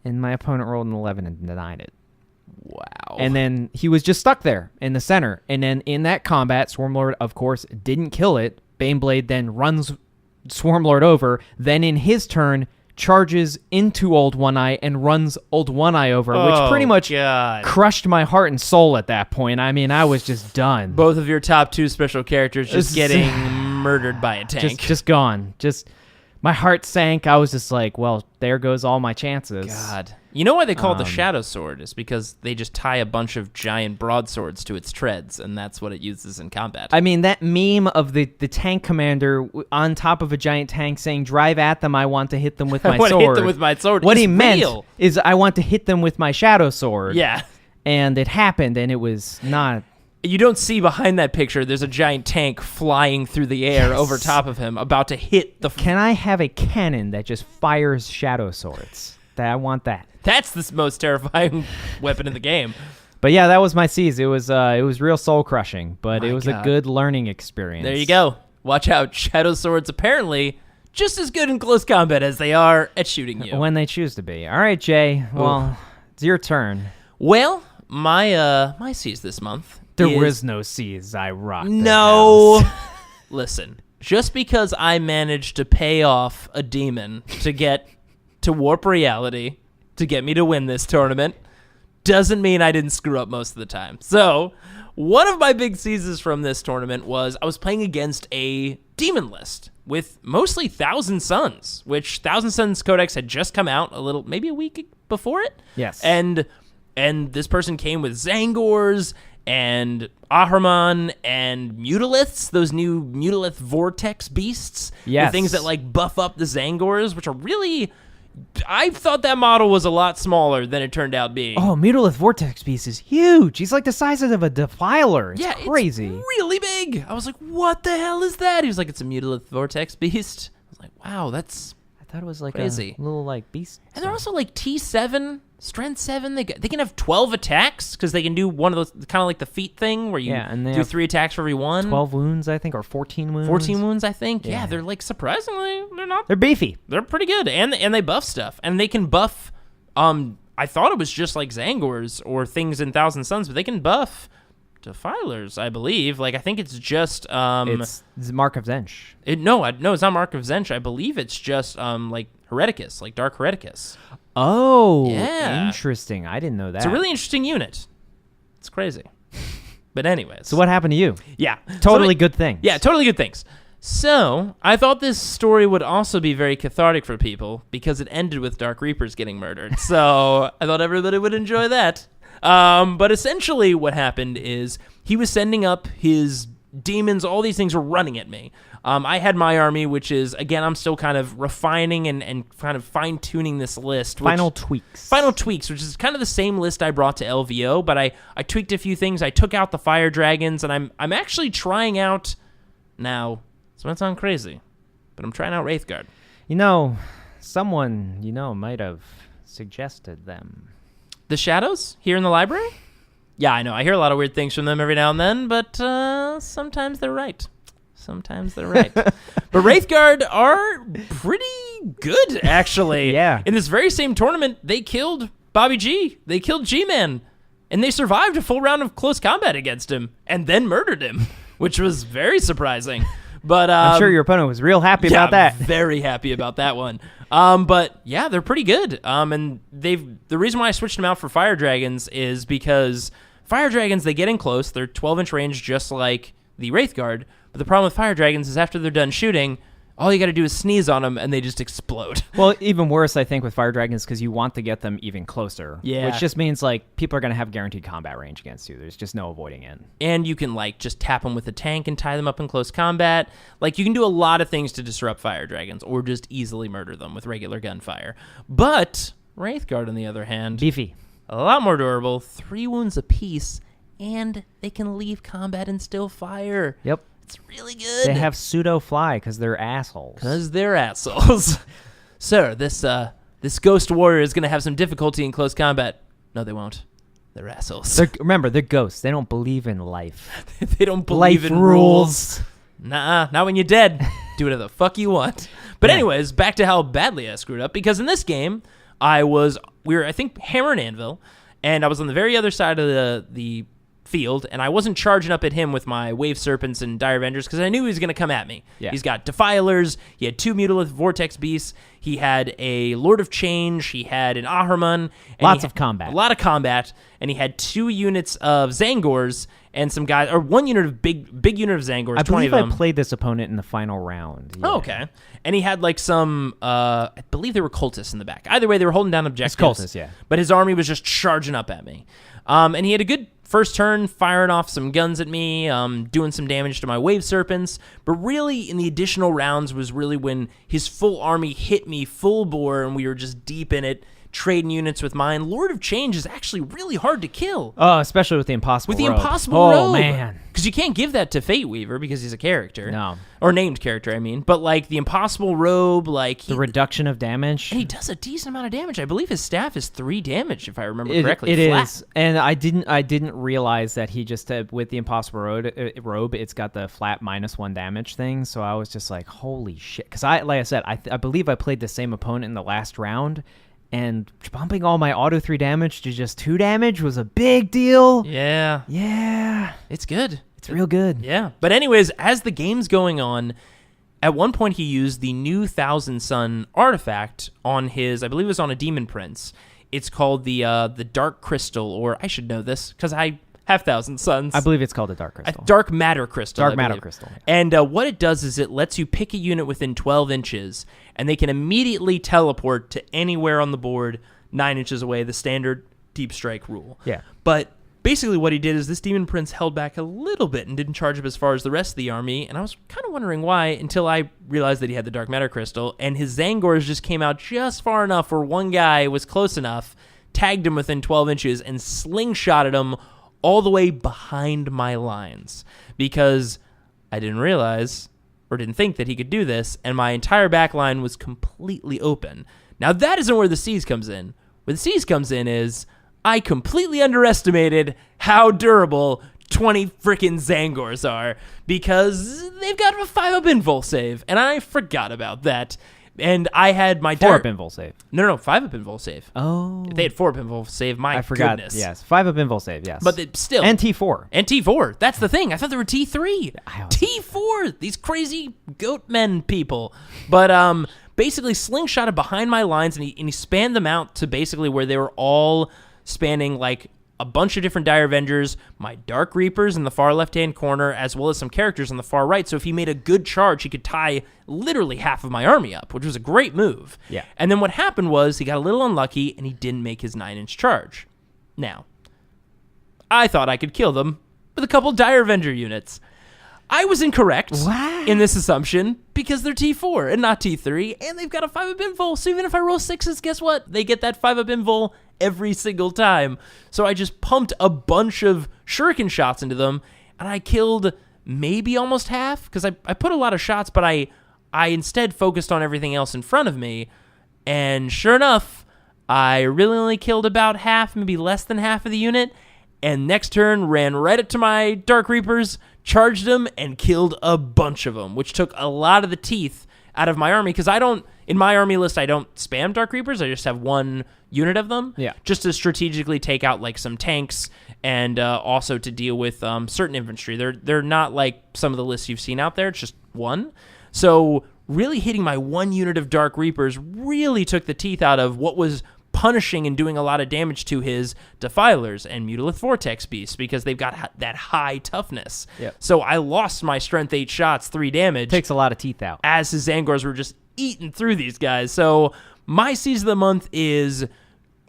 And my opponent rolled an 11 and denied it. Wow. And then he was just stuck there in the center. And then in that combat, Swarmlord, of course, didn't kill it. Baneblade then runs Swarmlord over. Then in his turn, charges into Old One-Eye and runs Old One-Eye over, which pretty much crushed my heart and soul at that point. I mean, I was just done. Both of your top 2 special characters just getting murdered by a tank. Just gone. My heart sank. I was just like, well, there goes all my chances. God. You know why they call it the Shadow Sword? Is because they just tie a bunch of giant broadswords to its treads, and that's what it uses in combat. I mean, that meme of the tank commander on top of a giant tank saying, drive at them, I want to hit them with my sword. I want to hit them with my sword. What he meant is, I want to hit them with my Shadow Sword. Yeah. And it happened, and it was not... You don't see behind that picture, there's a giant tank flying through the air over top of him, about to hit the... Can I have a cannon that just fires Shadow Swords? I want that. That's the most terrifying weapon in the game. But yeah, that was my C's. It was real soul crushing, but My it was God. a good learning experience. There you go. Watch out. Shadowswords apparently just as good in close combat as they are at shooting you. When they choose to be. All right, Jay. Well, it's your turn. Well, my C's this month. There was no C's. I rocked. No. Listen, just because I managed to pay off a demon to get to warp reality to get me to win this tournament doesn't mean I didn't screw up most of the time. So, one of my big C's from this tournament was I was playing against a demon list with mostly Thousand Suns, which Thousand Suns Codex had just come out maybe a week before it. Yes. And this person came with Tzaangors and Ahriman and Mutaliths, those new Mutalith Vortex beasts. Yes. The things that like buff up the Tzaangors, which are really... I thought that model was a lot smaller than it turned out being. Oh, Mutalith Vortex Beast is huge. He's like the size of a Defiler. It's crazy. It's really big. I was like, what the hell is that? He was like, it's a Mutalith Vortex Beast. I was like, wow, that's I thought it was like crazy. a little like beast. And they're also like T7, Strength 7. They can have 12 attacks because they can do one of those, kind of like the feat thing where you and they do have 3 attacks for every one. 12 wounds, I think, or 14 wounds. 14 wounds, I think. Yeah, Yeah. they're like surprisingly, they're not. They're beefy. They're pretty good, and they buff stuff, and they can buff. I thought it was just like Tzaangors or things in Thousand Suns, but they can buff Defilers, I believe. Like I think it's just It's Mark of Zench. no, it's not Mark of Zench. I believe it's just like Hereticus, like Dark Hereticus. Oh, Yeah. interesting. I didn't know that. It's a really interesting unit. It's crazy. But anyways. So what happened to you? Yeah. Totally good thing. Yeah, totally good things. So, I thought this story would also be very cathartic for people because it ended with Dark Reapers getting murdered. So, I thought everybody would enjoy that. But essentially what happened is he was sending up his demons, all these things were running at me. I had my army, which is, again, I'm still kind of refining and kind of fine-tuning this list. Final tweaks, which is kind of the same list I brought to LVO, but I tweaked a few things. I took out the fire dragons, and I'm actually trying out now. This might sound crazy, but I'm trying out Wraithguard. Someone might have suggested them. The Shadows here in the library? Yeah, I know. I hear a lot of weird things from them every now and then, but sometimes they're right. But Wraithguard are pretty good, actually. Yeah. In this very same tournament, they killed Bobby G. They killed G-Man. And they survived a full round of close combat against him and then murdered him, which was very surprising. But I'm sure your opponent was real happy about that. Very happy about that one. But yeah, they're pretty good. And the reason why I switched them out for Fire Dragons is because Fire Dragons, they get in close. They're 12-inch range just like the Wraithguard. But the problem with Fire Dragons is after they're done shooting, all you got to do is sneeze on them and they just explode. Well, even worse, I think, with Fire Dragons because you want to get them even closer. Yeah. Which just means, like, people are going to have guaranteed combat range against you. There's just no avoiding it. And you can, like, just tap them with a tank and tie them up in close combat. Like, you can do a lot of things to disrupt Fire Dragons or just easily murder them with regular gunfire. But Wraithguard, on the other hand, Beefy. a lot more durable, 3 wounds apiece, and they can leave combat and still fire. Yep. It's really good. They have pseudo fly because they're assholes. Because they're assholes. Sir, this ghost warrior is going to have some difficulty in close combat. No, they won't. They're assholes. Remember, they're ghosts. They don't believe in life. They don't believe in rules. Nah, not when you're dead. Do whatever the fuck you want. But anyways, back to how badly I screwed up. Because in this game, we were, I think, hammer and anvil, and I was on the very other side of the field, and I wasn't charging up at him with my Wave Serpents and Dire Avengers because I knew he was going to come at me. Yeah. He's got Defilers, he had 2 Mutalith Vortex Beasts, he had a Lord of Change, he had an Ahriman. Lots of combat. A lot of combat, and he had 2 units of Tzaangors and some guys, or 1 unit of big unit of Tzaangors, I 20 believe of them. I played this opponent in the final round. Yeah. Oh, okay. And he had like some, I believe they were cultists in the back. Either way, they were holding down objectives. Cultists, yeah. But his army was just charging up at me. And he had a good first turn, firing off some guns at me, doing some damage to my Wave Serpents. But really, in the additional rounds was really when his full army hit me full bore and we were just deep in it, trading units with mine. Lord of Change is actually really hard to kill. Oh, especially with the Impossible Robe. Impossible Robe. Oh, man. Because you can't give that to Fate Weaver because he's a character. No. Or named character, I mean. But, like, the Impossible Robe, like... The reduction of damage. And he does a decent amount of damage. I believe his staff is 3 damage, if I remember correctly. It flat. is. And I didn't realize that he just, with the Impossible Robe, it's got the flat -1 damage thing. So I was just like, holy shit. Because, like I said, I believe I played the same opponent in the last round. And bumping all my auto 3 damage to just 2 damage was a big deal. Yeah. Yeah. It's good. It's real good. Yeah. But anyways, as the game's going on, at one point he used the new Thousand Sun artifact on his, I believe it was on a Demon Prince. It's called the Dark Crystal, or I should know this because I have Thousand Suns. I believe it's called a Dark Crystal. Dark Matter Crystal. Dark Matter Crystal. Yeah. And what it does is it lets you pick a unit within 12 inches, and they can immediately teleport to anywhere on the board 9 inches away, the standard Deep Strike rule. Yeah. But basically what he did is this Demon Prince held back a little bit and didn't charge up as far as the rest of the army, and I was kind of wondering why until I realized that he had the Dark Matter Crystal, and his Tzaangors just came out just far enough where one guy was close enough, tagged him within 12 inches, and slingshotted him all the way behind my lines because I didn't realize or didn't think that he could do this, and my entire back line was completely open. Now, that isn't where the Siege comes in. Where the Siege comes in is I completely underestimated how durable 20 frickin' Tzaangors are because they've got a 5-up invul save, and I forgot about that. And I had my 4-up invul save. No, 5-up invul save. Oh. If they had 4-up invul save, I forgot. goodness. Yes, 5-up invul save, yes. But still. And T4. And T4. That's the thing. I thought they were T3. I was- T4. These crazy goat men people. But basically slingshotted behind my lines, and he spanned them out to basically where they were all spanning like a bunch of different Dire Avengers, my Dark Reapers in the far left-hand corner, as well as some characters on the far right. So if he made a good charge, he could tie literally half of my army up, which was a great move. Yeah. And then what happened was he got a little unlucky, and he didn't make his 9-inch charge. Now, I thought I could kill them with a couple Dire Avenger units. I was incorrect in this assumption because they're T4 and not T3, and they've got a 5-up invul. So even if I roll 6s, guess what? They get that 5-up invul every single time. So I just pumped a bunch of shuriken shots into them, and I killed maybe almost half because I put a lot of shots, but I instead focused on everything else in front of me. And sure enough, I really only killed about half, maybe less than half of the unit. And next turn, ran right up to my Dark Reapers, charged them, and killed a bunch of them, which took a lot of the teeth out of my army. Because in my army list, I don't spam Dark Reapers. I just have one unit of them. Yeah. Just to strategically take out like some tanks and also to deal with certain infantry. They're not like some of the lists you've seen out there. It's just one. So really hitting my one unit of Dark Reapers really took the teeth out of what was punishing and doing a lot of damage to his Defilers and Mutilith Vortex Beasts because they've got that high toughness. Yep. So I lost my strength 8 shots, 3 damage. Takes a lot of teeth out. As his Tzaangors were just eating through these guys. So my Siege of the Month is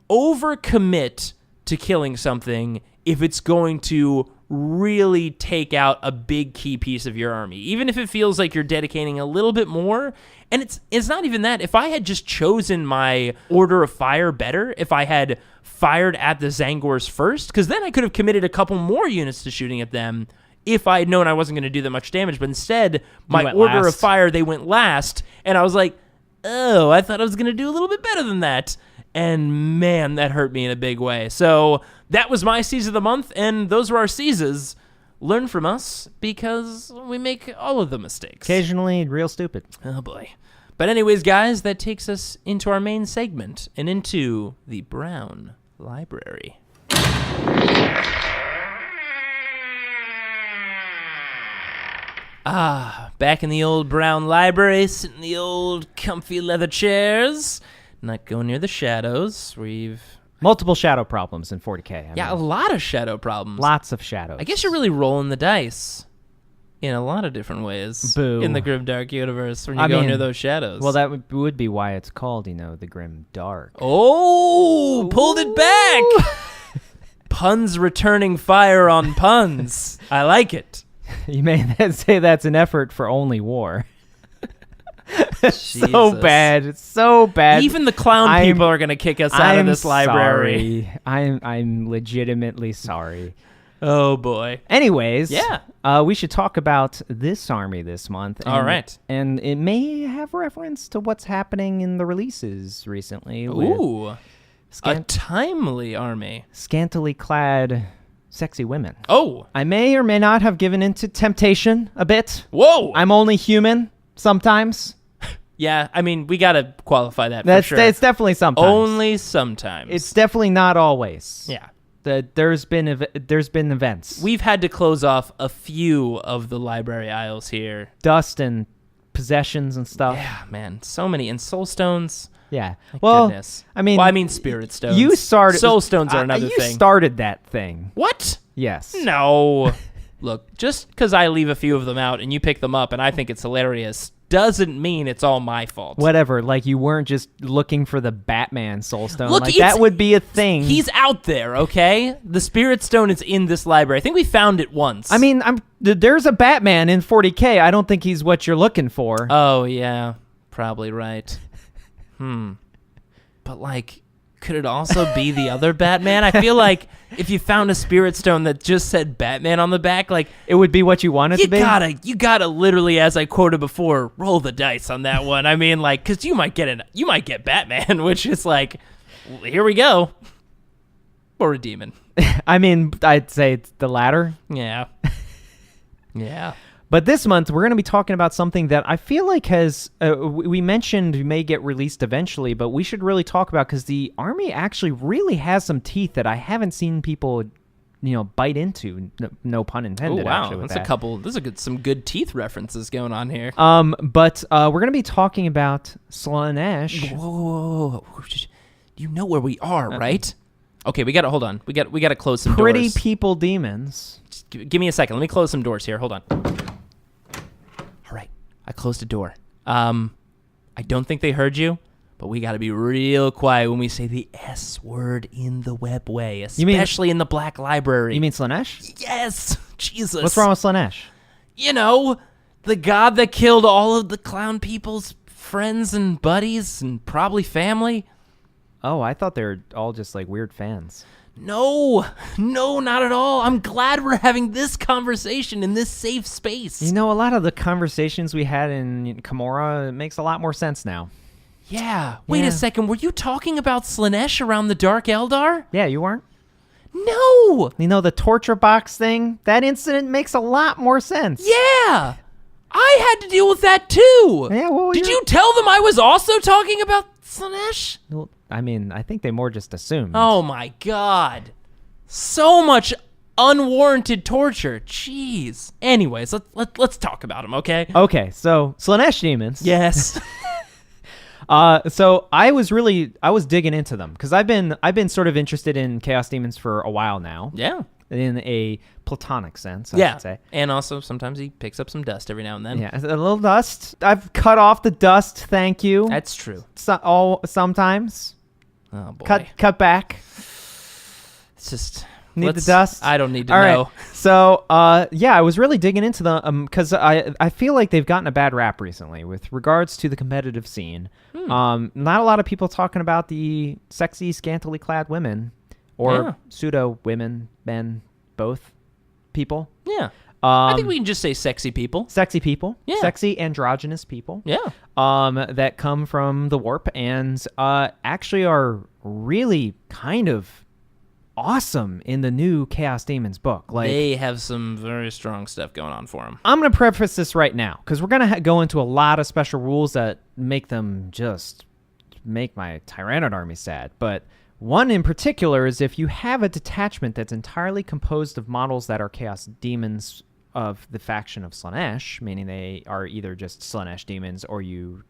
overcommit to killing something if it's going to really take out a big key piece of your army. Even if it feels like you're dedicating a little bit more. And it's not even that. If I had just chosen my order of fire better, if I had fired at the Tzaangors first, because then I could have committed a couple more units to shooting at them if I had known I wasn't going to do that much damage. But instead, my order of fire, they went last. And I was like, oh, I thought I was going to do a little bit better than that. And man, that hurt me in a big way. So that was my Siege of the Month, and those were our Sieges. Learn from us, because we make all of the mistakes. Occasionally, real stupid. Oh, boy. But anyways, guys, that takes us into our main segment and into the Brown Library. Back in the old Brown Library, sitting in the old comfy leather chairs. Not going near the shadows. Multiple shadow problems in 40K. A lot of shadow problems. Lots of shadows. I guess you're really rolling the dice in a lot of different ways. Boo. In the Grim Dark universe when you go near those shadows. Well, that would be why it's called, the Grim Dark. Oh, pulled it back. Puns returning fire on puns. I like it. You may say that's an effort for only war. So Jesus. bad. It's so bad. Even the clown people are going to kick us out of this library. Sorry. I'm legitimately sorry. Oh, boy. Anyways, Yeah. we should talk about this army this month. And, All right. And it may have reference to what's happening in the releases recently. With Ooh. A timely army. scantily clad sexy women. Oh. I may or may not have given into temptation a bit. Whoa. I'm only human sometimes. Yeah, I mean, we got to qualify that That's for sure. It's definitely sometimes. Only sometimes. It's definitely not always. Yeah. There's been events. We've had to close off a few of the library aisles here. Dust and possessions and stuff. Yeah, man. So many. And soul stones. Yeah. Well, Goodness. I mean, spirit stones. you started. Soul stones are another you thing. You started that thing. What? Yes. No. Look, just because I leave a few of them out and you pick them up and I think it's hilarious doesn't mean it's all my fault. Whatever. Like, you weren't just looking for the Batman soul stone. Look, like, that would be a thing. He's out there, okay? The spirit stone is in this library. I think we found it once. I mean, there's a Batman in 40K. I don't think he's what you're looking for. Oh, yeah. Probably right. But, like, could it also be the other Batman? I feel like if you found a spirit stone that just said Batman on the back, like, it would be what you want it to be. You gotta literally, as I quoted before, roll the dice on that one. I mean, like, because you might get Batman, which is like, here we go, or a demon. I mean, I'd say it's the latter. Yeah, yeah. But this month, we're going to be talking about something that I feel like has, we mentioned may get released eventually, but we should really talk about because the army actually really has some teeth that I haven't seen people, bite into. No pun intended. Oh, wow. Actually, with That's that. There's some good teeth references going on here. But we're going to be talking about Slaanesh. Whoa. You know where we are, right? Okay, we got to hold on. We got to close some Pretty doors. people demons. Just give me a second. Let me close some doors here. Hold on. All right. I closed a door. I don't think they heard you, but we got to be real quiet when we say the S word in the webway, especially in the Black Library. You mean Slaanesh? Yes. Jesus. What's wrong with Slaanesh? The god that killed all of the clown people's friends and buddies and probably family. Oh, I thought they were all just like weird fans. No, not at all. I'm glad we're having this conversation in this safe space. A lot of the conversations we had in Kimura, it makes a lot more sense now. Yeah. Wait a second. Were you talking about Slaanesh around the Dark Eldar? Yeah, you weren't? No. The torture box thing? That incident makes a lot more sense. Yeah. I had to deal with that too. Yeah, well, Did you tell them I was also talking about Slaanesh? Well, I mean, I think they more just assumed. Oh my god. So much unwarranted torture. Jeez. Anyways, let's talk about him, okay? Okay, so Slaanesh demons. Yes. So I was digging into them because I've been sort of interested in Chaos Demons for a while now. Yeah. In a platonic sense, I should say. And also sometimes he picks up some dust every now and then. Yeah, a little dust. I've cut off the dust, thank you. That's true. Sometimes. Oh boy. Cut back. It's just Need the dust? I don't need to All know. right. So, I was really digging into them because I feel like they've gotten a bad rap recently with regards to the competitive scene. Not a lot of people talking about the sexy, scantily clad women or pseudo women, men, both people. Yeah. I think we can just say sexy people. Sexy people. Yeah. Sexy androgynous people. Yeah. That come from the warp and actually are really kind of awesome in the new Chaos Demons book. Like, they have some very strong stuff going on for them. I'm going to preface this right now because we're going to go into a lot of special rules that make them just make my Tyrannid army sad. But one in particular is if you have a detachment that's entirely composed of models that are Chaos Demons of the faction of Slaanesh, meaning they are either just Slaanesh demons or you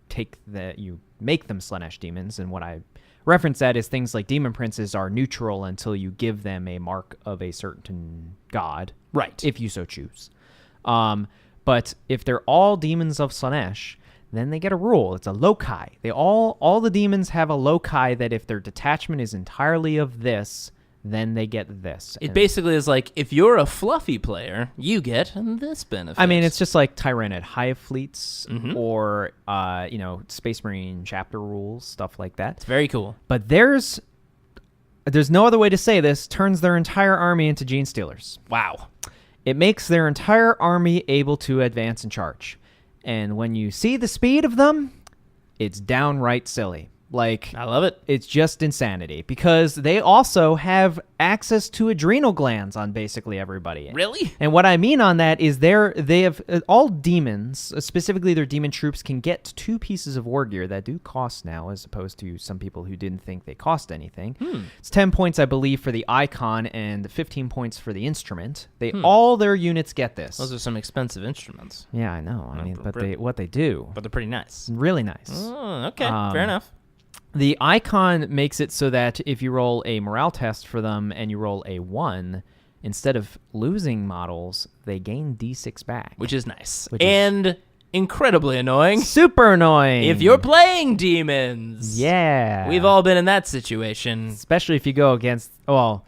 make them Slaanesh demons, and what I reference that is things like demon princes are neutral until you give them a mark of a certain god. Right. If you so choose. But if they're all demons of Slaanesh, then they get a rule. It's a loci. All the demons have a loci that if their detachment is entirely of this, then they get this. It basically is like, if you're a fluffy player, you get this benefit. I mean, it's just like Tyrannid hive fleets or, Space Marine chapter rules, stuff like that. It's very cool. But there's there's no other way to say this, turns their entire army into gene stealers. Wow. It makes their entire army able to advance and charge. And when you see the speed of them, it's downright silly. Like, I love it. It's just insanity because they also have access to adrenal glands on basically everybody. Really? And what I mean on that is they have all demons, specifically their demon troops, can get 2 pieces of war gear that do cost now, as opposed to some people who didn't think they cost anything. It's 10 points, I believe, for the icon and 15 points for the instrument. All their units get this. Those are some expensive instruments. Yeah, I know. I mean, but what they do, But they're pretty nice. really nice. Oh, okay. Fair enough. The icon makes it so that if you roll a morale test for them and you roll a 1, instead of losing models, they gain D6 back. Which is nice. Which is and incredibly annoying. super annoying. If you're playing demons. Yeah. We've all been in that situation. Especially if you go against, well,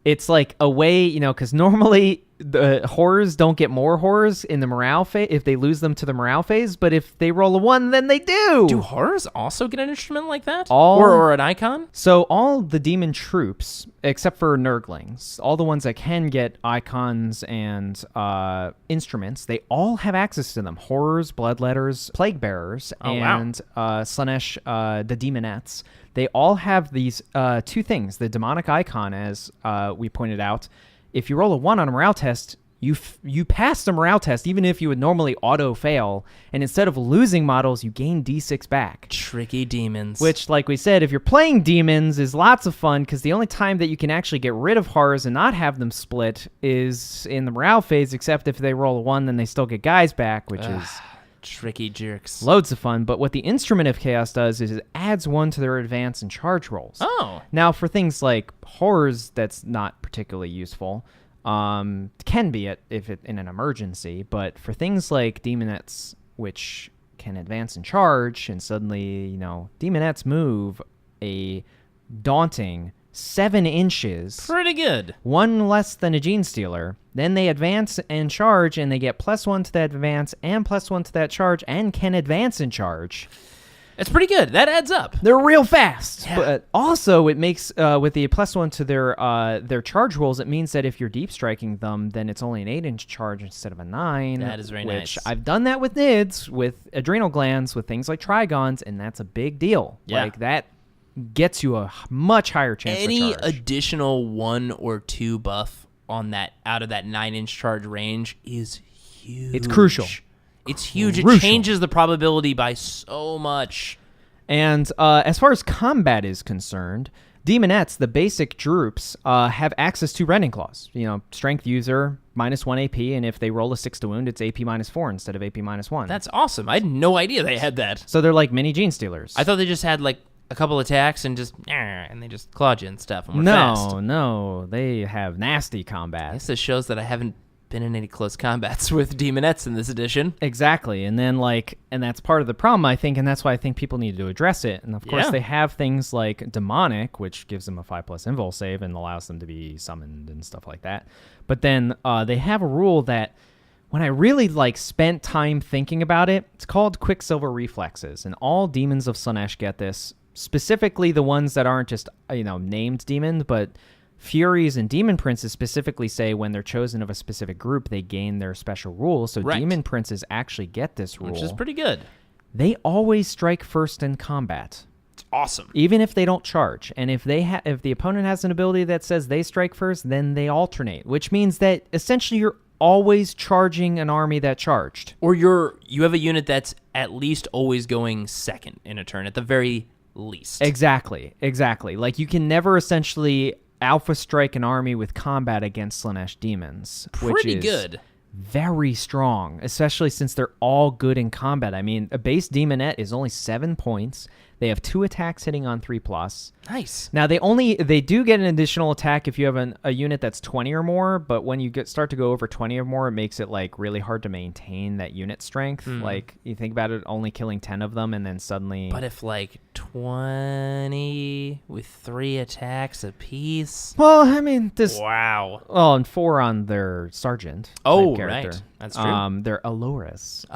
it's like a way, because normally the horrors don't get more horrors in the morale phase if they lose them to the morale phase, but if they roll a 1, then they do. Do horrors also get an instrument like that? All- or an icon? So all the demon troops, except for Nurglings, all the ones that can get icons and instruments, they all have access to them. Horrors, bloodletters, plague bearers, and Slaanesh, the daemonettes. They all have these 2 things. The demonic icon, as we pointed out, if you roll a 1 on a morale test, you pass the morale test even if you would normally auto-fail, and instead of losing models, you gain D6 back. Tricky demons. Which, like we said, if you're playing demons, is lots of fun, because the only time that you can actually get rid of horrors and not have them split is in the morale phase, except if they roll a 1, then they still get guys back, which is tricky jerks. loads of fun. But what the Instrument of Chaos does is it adds 1 to their advance and charge rolls. Oh. Now, for things like horrors, that's not particularly useful. Can be if it in an emergency, but for things like daemonettes, which can advance and charge, and suddenly, daemonettes move a daunting 7 inches. Pretty good. 1 less than a gene stealer. Then they advance and charge, and they get +1 to that advance and +1 to that charge, and can advance and charge. It's pretty good. That adds up. They're real fast. Yeah. But also, it makes with the +1 to their charge rolls, it means that if you're deep striking them, then it's only an 8-inch charge instead of a 9. That is very nice. nice. I've done that with NIDS, with adrenal glands, with things like trigons, and that's a big deal. Yeah. Like, that gets you a much higher chance Any for charge. additional 1 or 2 buff on that out of that 9-inch charge range is huge. It's crucial. It's huge. Crucial. It changes the probability by so much. And as far as combat is concerned, Daemonettes, the basic droops, have access to Rending Claws. Strength user, -1 AP, and if they roll a 6 to wound, it's AP -4 instead of AP -1. That's awesome. I had no idea they had that. So they're like mini Gene Stealers. I thought they just had like a couple attacks and they just clawed you and stuff and were fast. No, they have nasty combat. I guess this shows that I haven't been in any close combats with Daemonettes in this edition. Exactly. And then and that's part of the problem, I think, and that's why I think people need to address it. And of course they have things like Daemonic, which gives them a 5+ invul save and allows them to be summoned and stuff like that. But then they have a rule that when I really spent time thinking about it, it's called Quicksilver Reflexes, and all demons of Slaanesh get this, specifically the ones that aren't just named demon, but Furies and Demon Princes specifically say when they're chosen of a specific group, they gain their special rules. So right. Demon Princes actually get this rule. Which is pretty good. They always strike first in combat. It's awesome. Even if they don't charge. And if if the opponent has an ability that says they strike first, then they alternate, which means that essentially you're always charging an army that charged. Or you have a unit that's at least always going second in a turn, at the very least. Exactly. Like you can never essentially alpha strike an army with combat against Slaanesh demons, which Pretty is good. very strong, especially since they're all good in combat. I mean, a base demonette is only 7 points. They have 2 attacks hitting on 3+. Nice. Now they do get an additional attack if you have a unit that's 20 or more, but when you start to go over 20 or more, it makes it really hard to maintain that unit strength. Like you think about it, only killing 10 of them, and then suddenly. But if 20 with 3 attacks apiece. Well, I mean this. Wow. Well, and 4 on their sergeant. Oh, character. right. That's true. They're Aloris.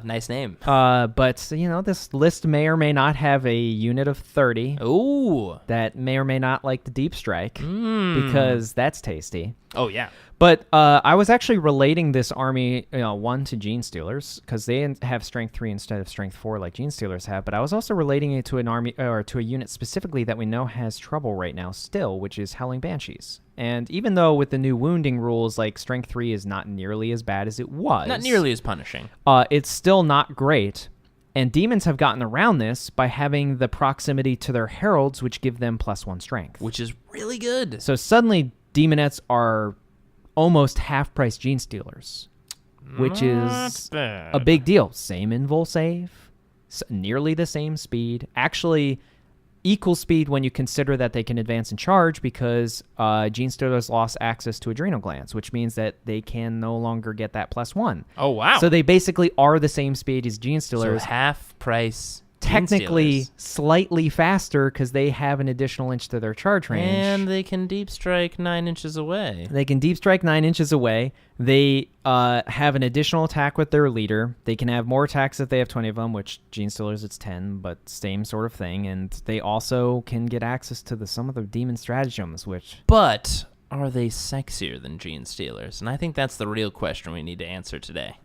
Nice name. But this list may or may not not have a unit of 30 Ooh. that may or may not like the deep strike because that's tasty. Oh, yeah. But I was actually relating this army, one to Gene Stealers because they have strength 3 instead of strength 4 like Gene Stealers have. But I was also relating it to an army or to a unit specifically that we know has trouble right now still, which is Howling Banshees. And even though with the new wounding rules, like strength 3 is not nearly as bad as it was, Not nearly as punishing. it's still not great. And demons have gotten around this by having the proximity to their heralds, which give them +1 strength, Which is really good. So suddenly demonettes are almost half-price Gene Stealers, which is a big deal. Same invul save, nearly the same speed. Actually, equal speed when you consider that they can advance and charge because Gene Stealers lost access to adrenal glands, which means that they can no longer get that +1. Oh, wow. So they basically are the same speed as Gene Stealers. So half price. Technically slightly faster because they have an additional inch to their charge range. And they can deep strike 9 inches away. They can deep strike 9 inches away. They have an additional attack with their leader. They can have more attacks if they have 20 of them, which Gene Stealers it's 10, but same sort of thing. And they also can get access to some of the demon stratagems, which... But are they sexier than Gene Stealers? And I think that's the real question we need to answer today.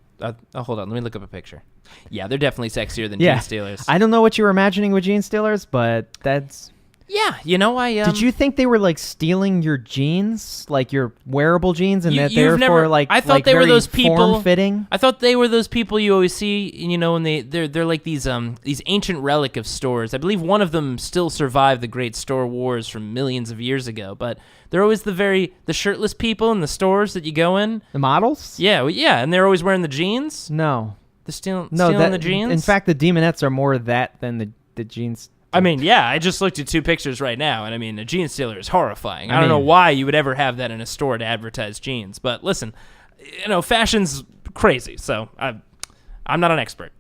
Hold on. Let me look up a picture. Yeah, they're definitely sexier than Gene Stealers. I don't know what you were imagining with Gene Stealers, but that's... Yeah, I... Did you think they were, like, stealing your genes? Like, your wearable genes? And that you've therefore, never, like, I thought they were very those people... form-fitting? I thought they were those people you always see, and they're like these ancient relic of stores. I believe one of them still survived the Great Store Wars from millions of years ago, but they're always the shirtless people in the stores that you go in. The models? Yeah, and they're always wearing the jeans. No. They're stealing the jeans? In fact, the demonettes are more that than the jeans. I mean, yeah, I just looked at 2 pictures right now, and I mean, a Gene Stealer is horrifying. I don't know why you would ever have that in a store to advertise jeans, but listen, fashion's crazy, so I'm not an expert.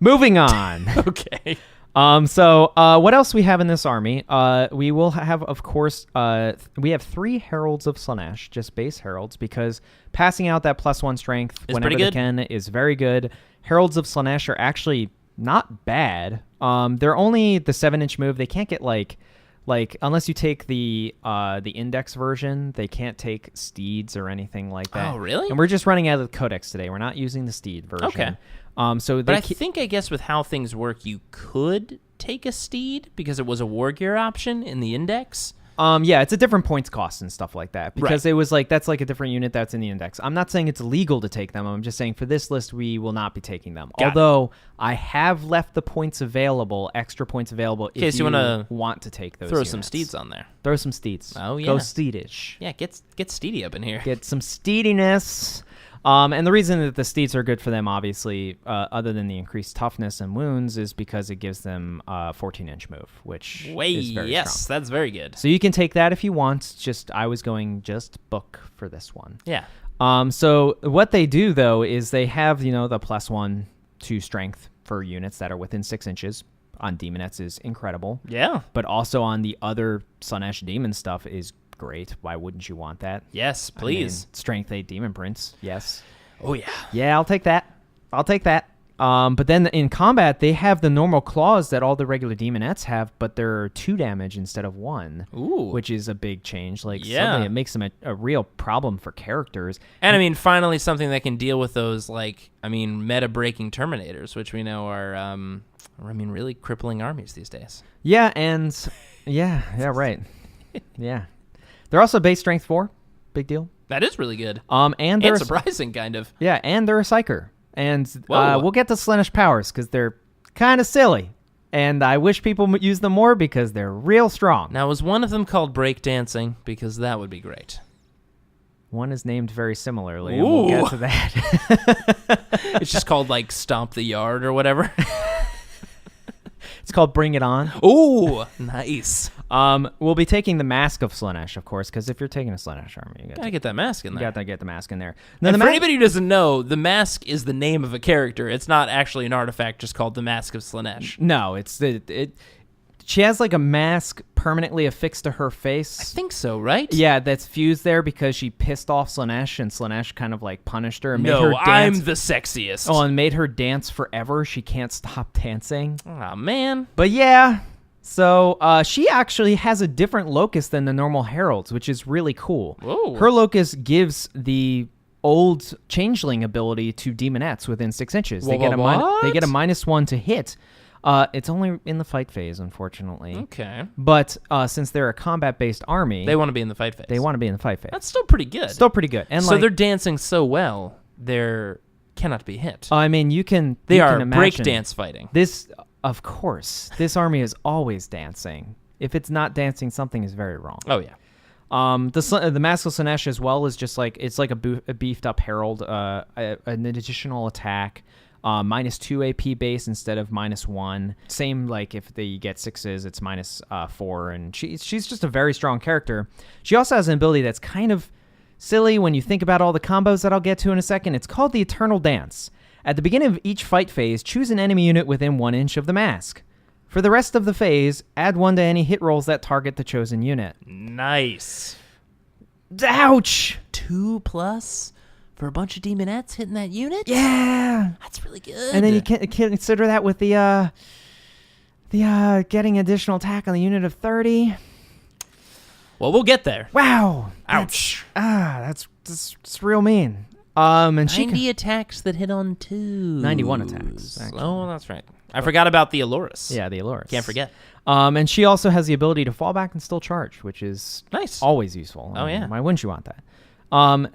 Moving on. Okay. So what else we have in this army? We will have, of course, we have 3 Heralds of Slaanesh, just base Heralds, because passing out that +1 strength whenever they can is very good. Heralds of Slaanesh are actually not bad. They're only the 7-inch move. They can't get like unless you take the index version, they can't take steeds or anything like that. Oh, really? And we're just running out of the Codex today. We're not using the steed version. Okay. But I guess with how things work, you could take a steed because it was a war gear option in the index. Yeah, it's a different points cost and stuff like that because Right. it was like that's like a different unit that's in the index. I'm not saying it's illegal to take them. I'm just saying for this list we will not be taking them. Got it. Although I have left the points available, extra points available if you want to take those. Throw units. some steeds on there. Throw some steeds. Oh, yeah. Go steedish. Yeah, get steedy up in here. Get some steediness. And the reason that the steeds are good for them, obviously, other than the increased toughness and wounds, is because it gives them a 14-inch move, which is very strong. That's very good. So you can take that if you want. I was going just book for this one. Yeah. So what they do, though, is they have, the +1 to strength for units that are within 6 inches. On Demonettes is incredible. Yeah. But also on the other Slaanesh Demon stuff is great. Why wouldn't you want that? Yes, please. Strength 8 Demon Prince. Yes. Oh, yeah. Yeah, I'll take that. But then in combat, they have the normal claws that all the regular Demonettes have, but they're 2 damage instead of 1. Ooh. Which is a big change. Yeah. Suddenly it makes them a real problem for characters. And I mean, finally something that can deal with those, meta-breaking Terminators, which we know are, really crippling armies these days. Yeah, and... yeah, right. Yeah. They're also base strength 4. Big deal. That is really good. And they're surprising, kind of. Yeah, and they're a psyker. And we'll get to Slaanesh powers because they're kind of silly. And I wish people use them more because they're real strong. Now, was one of them called breakdancing? Because that would be great. One is named very similarly. Ooh. And we'll get to that. It's just called, Stomp the Yard or whatever. It's called Bring It On. Ooh, nice. We'll be taking the Mask of Slaanesh, of course, because if you're taking a Slaanesh army, you gotta get that mask in there. You gotta get the mask in there. And for anybody who doesn't know, the mask is the name of a character. It's not actually an artifact just called the Mask of Slaanesh. No, it's She has like a mask permanently affixed to her face. I think so, right? Yeah, that's fused there because she pissed off Slaanesh, and Slaanesh kind of like punished her and made No, her dance. I'm the sexiest. Oh, and made her dance forever. She can't stop dancing. Oh, man. But yeah, so she actually has a different locus than the normal heralds, which is really cool. Whoa. Her locus gives the old changeling ability to demonettes within 6 inches. They get What? they get a -1 to hit. It's only in the fight phase, unfortunately. Okay. But since they're a combat-based army, They want to be in the fight phase. they want to be in the fight phase. That's still pretty good. Still pretty good. And so like, they're dancing so well, they're cannot be hit. I mean, you can They you are can imagine breakdance fighting. This, of course, this army is always dancing. If it's not dancing, something is very wrong. Oh, yeah. The Mask of Slaanesh as well is just like it's like a beefed up herald, an additional attack, -2 AP base instead of -1. Same like if they get 6s, it's -4, and she's just a very strong character. She also has an ability that's kind of silly when you think about all the combos that I'll get to in a second. It's called the Eternal Dance. At the beginning of each fight phase, choose an enemy unit within 1 inch of the mask. For the rest of the phase, add 1 to any hit rolls that target the chosen unit. Nice. Ouch! 2+ for a bunch of demonettes hitting that unit? Yeah! That's really good. And then you can consider that with the getting additional attack on the unit of 30. Well, we'll get there. Wow! Ouch. That's real mean. And she 90 attacks that hit on 2. 91 attacks, actually. Oh, that's right. I forgot about the Allurus. Yeah, the Allurus. Can't forget. And she also has the ability to fall back and still charge, which is Nice. always useful. Oh, yeah. Why wouldn't you want that?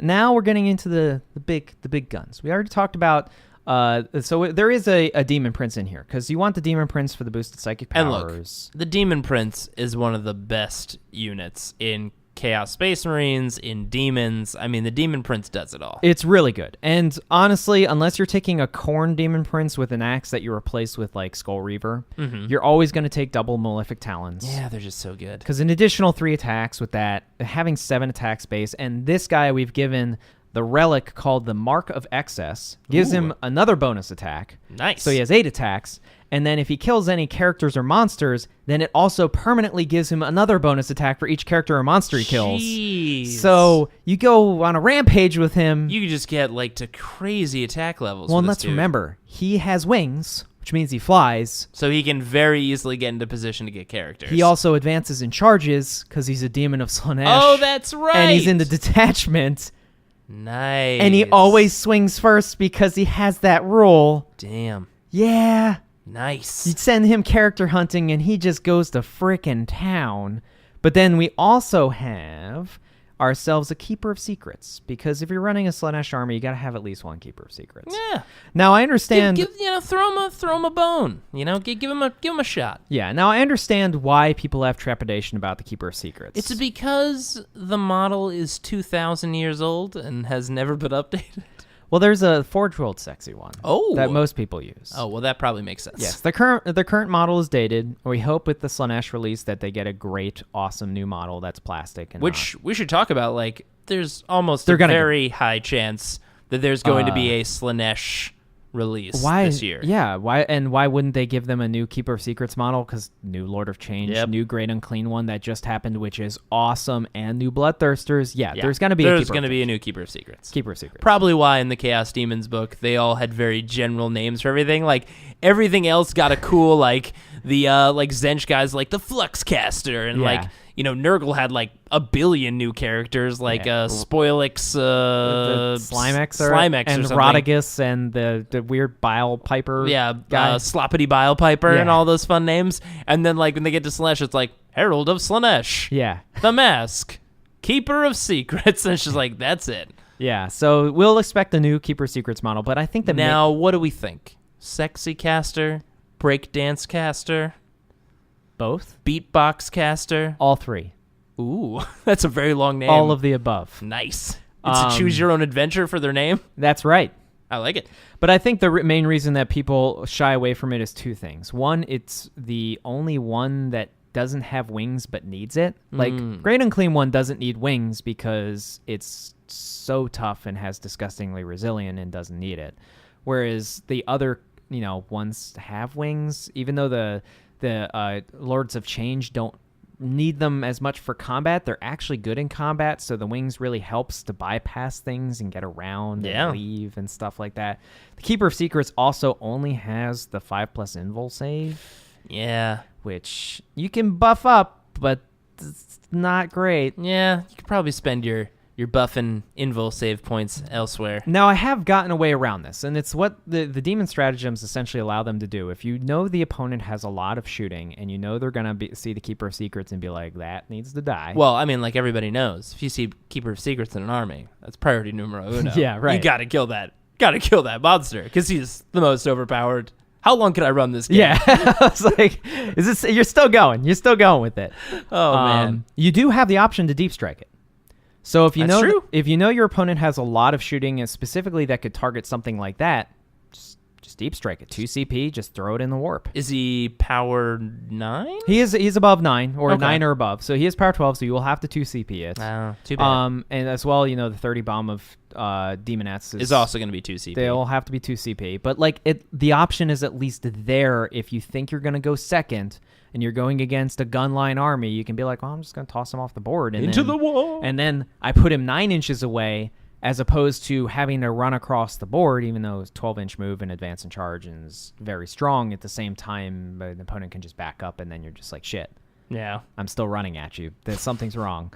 Now we're getting into the big guns. We already talked about. So there is a demon prince in here because you want the demon prince for the boosted psychic powers. And look, the Demon Prince is one of the best units in Chaos Space Marines, in Demons. I mean, the Demon Prince does it all. It's really good. And honestly, unless you're taking a Khorne demon prince with an axe that you replace with like Skull Reaver, you're always going to take double malefic talons. Yeah, they're just so good. Because an additional 3 attacks with that, having 7 attack space, and this guy we've given the relic called the Mark of Excess, gives him another bonus attack. Nice. So he has 8 attacks. And then if he kills any characters or monsters, then it also permanently gives him another bonus attack for each character or monster he kills. Jeez. So you go on a rampage with him. You could just get like to crazy attack levels. Well, with and this let's dude. remember, he has wings, which means he flies. So he can very easily get into position to get characters. He also advances in charges because he's a demon of Slaanesh. Oh, that's right. And he's in the detachment. Nice. And he always swings first because he has that rule. Damn. Yeah. Nice. You'd send him character hunting and he just goes to frickin' town. But then we also have ourselves a Keeper of Secrets, because if you're running a Slaanesh army, you got to have at least one Keeper of Secrets. Yeah. Now I understand. Throw him a bone. You know, give him a shot. Yeah. Now I understand why people have trepidation about the Keeper of Secrets. It's because the model is 2,000 years old and has never been updated. Well, there's a Forge World sexy one. Oh. That most people use. Oh, well, that probably makes sense. Yes, the current model is dated. We hope with the Slaanesh release that they get a great, awesome new model that's plastic. And Which we should talk about. Like, there's almost They're a gonna very high chance that there's going to be a Slaanesh release this year. Yeah, why wouldn't they give them a new Keeper of Secrets model? Because new Lord of Change, new Great Unclean one that just happened, which is awesome, and new Bloodthirsters. Yeah, there's going to be a new Keeper of Secrets. Keeper of Secrets. Probably why in the Chaos Demons book they all had very general names for everything. Like everything else got a cool like the like Zench guys like the Flux Caster and like you know Nurgle had like a billion new characters like Spoilix, Slimex, and or something. Rodigus and the weird Bile Piper. Yeah, guy. Sloppity Bile Piper and Yeah. all those fun names. And then like when they get to Slaanesh, it's like Herald of Slaanesh. Yeah. The Mask, Keeper of Secrets, and it's just like that's it. Yeah, so we'll expect a new Keeper of Secrets model, but I think that Now, what do we think? Sexy caster, breakdance caster, both, beatbox caster. all 3, Ooh, that's a very long name. all of the above. Nice. It's a choose your own adventure for their name. That's right. I like it. But I think the main reason that people shy away from it is 2 things. One, it's the only one that doesn't have wings but needs it. Like, Great Unclean one doesn't need wings because it's so tough and has disgustingly resilient and doesn't need it. Whereas the other, ones have wings, even though the The Lords of Change don't need them as much for combat. They're actually good in combat, so the wings really helps to bypass things and get around and leave and stuff like that. The Keeper of Secrets also only has the 5+ invul save. Yeah. Which you can buff up, but it's not great. Yeah, you could probably spend your buffing invul save points elsewhere. Now, I have gotten a way around this, and it's what the demon stratagems essentially allow them to do. If you know the opponent has a lot of shooting, and you know they're going to see the Keeper of Secrets and be like, that needs to die. Well, I mean, like everybody knows, if you see Keeper of Secrets in an army, that's priority numero uno. Yeah, right. You gotta kill that. Gotta kill that monster, because he's the most overpowered. How long can I run this game? Yeah. I was like, you're still going. You're still going with it. Oh, man. You do have the option to deep strike it. So if you That's know true. if you know your opponent has a lot of shooting, and specifically that could target something like that, just deep strike it. 2 CP, just throw it in the warp. Is he power 9? He's above 9 or Okay. 9 or above. So he is power 12, so you will have to 2 CP it. Oh, too bad. And as well, the 30 bomb of daemonettes is also going to be 2 CP. They'll have to be 2 CP. But like the option is at least there if you think you're going to go second and you're going against a gunline army. You can be like, well, I'm just going to toss him off the board. And Into then, the wall. And then I put him 9 inches away as opposed to having to run across the board, even though it's 12-inch move and advance and charge and is very strong. At the same time, the opponent can just back up and then you're just like, shit. Yeah. I'm still running at you. Something's wrong.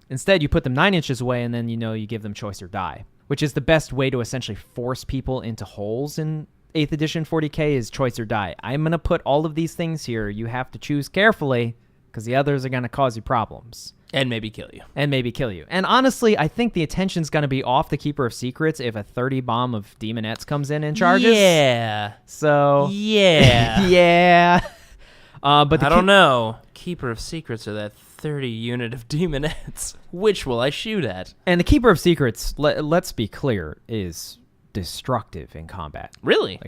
Instead, you put them 9 inches away, and then you give them choice or die, which is the best way to essentially force people into holes in 8th edition 40k is choice or die. I'm going to put all of these things here. You have to choose carefully because the others are going to cause you problems. And maybe kill you. And honestly, I think the attention's going to be off the Keeper of Secrets if a 30 bomb of daemonettes comes in and charges. Yeah. So. Yeah. Yeah. But I don't know. Keeper of Secrets or that 30 unit of daemonettes. Which will I shoot at? And the Keeper of Secrets, let's be clear, is destructive in combat. Really?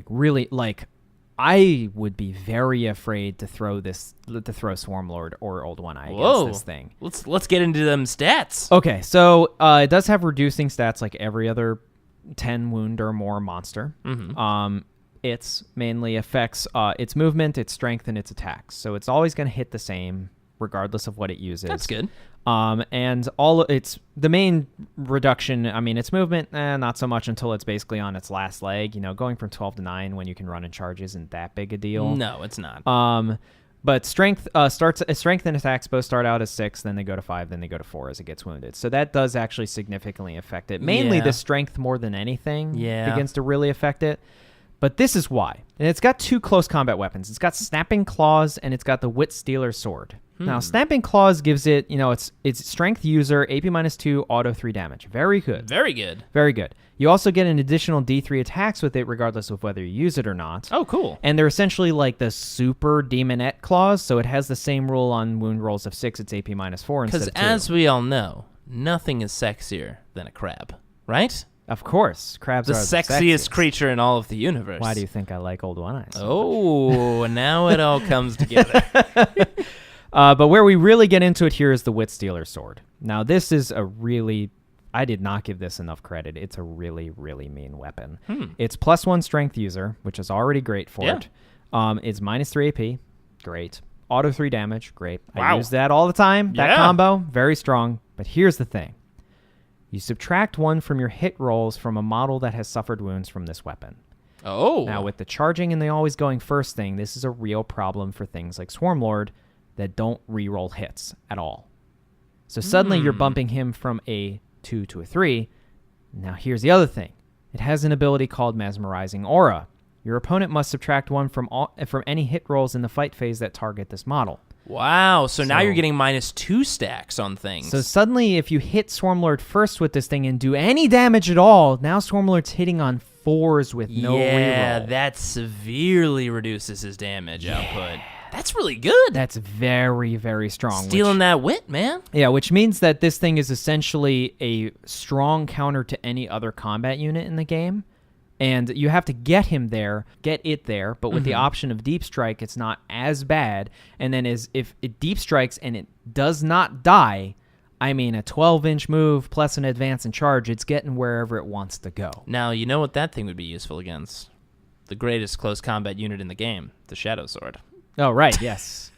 I would be very afraid to throw Swarmlord or Old One Eye against this thing. Let's get into them stats. Okay, so it does have reducing stats like every other 10 wound or more monster. Mm-hmm. It's mainly affects its movement, its strength, and its attacks. So it's always going to hit the same regardless of what it uses. That's good. And the main reduction, its movement, not so much until it's basically on its last leg. Going from 12 to 9 when you can run and charge isn't that big a deal. No, it's not. But strength strength and attacks both start out as 6, then they go to 5, then they go to 4 as it gets wounded. So that does actually significantly affect it. Mainly the strength more than anything begins to really affect it. But this is why. And it's got 2 close combat weapons. It's got Snapping Claws and it's got the Wit Stealer's Sword. Now, Snapping Claws gives it, it's strength user, AP -2, auto 3 damage. Very good. Very good. Very good. You also get an additional D3 attacks with it regardless of whether you use it or not. Oh, cool. And they're essentially like the super Daemonette Claws, so it has the same rule on wound rolls of 6, it's AP -4 instead of 2. Because as we all know, nothing is sexier than a crab, right? Of course, crabs The are sexiest creature in all of the universe. Why do you think I like Old One Eye? Oh, now it all comes together. But where we really get into it here is the Wit Stealer's Sword. Now, this is I did not give this enough credit. It's a really, really mean weapon. It's +1 strength user, which is already great for it. It's -3 AP, great. Auto 3 damage, great. Wow. I use that all the time. That combo, very strong. But here's the thing. You subtract 1 from your hit rolls from a model that has suffered wounds from this weapon. Oh. Now, with the charging and the always going first thing, this is a real problem for things like Swarmlord that don't re-roll hits at all. So suddenly you're bumping him from a 2 to a 3. Now, here's the other thing. It has an ability called Mesmerizing Aura. Your opponent must subtract 1 from any hit rolls in the fight phase that target this model. Wow, so now you're getting -2 stacks on things. So suddenly, if you hit Swarmlord first with this thing and do any damage at all, now Swarmlord's hitting on 4s with no reroll. That severely reduces his damage output. That's really good. That's very, very strong. Stealing that wit, man. Yeah, which means that this thing is essentially a strong counter to any other combat unit in the game. And you have to get it there, but with the option of Deep Strike, it's not as bad. And then if it Deep Strikes and it does not die, a 12-inch move plus an advance and charge, it's getting wherever it wants to go. Now, you know what that thing would be useful against? The greatest close combat unit in the game, the Shadow Sword. Oh, right, yes.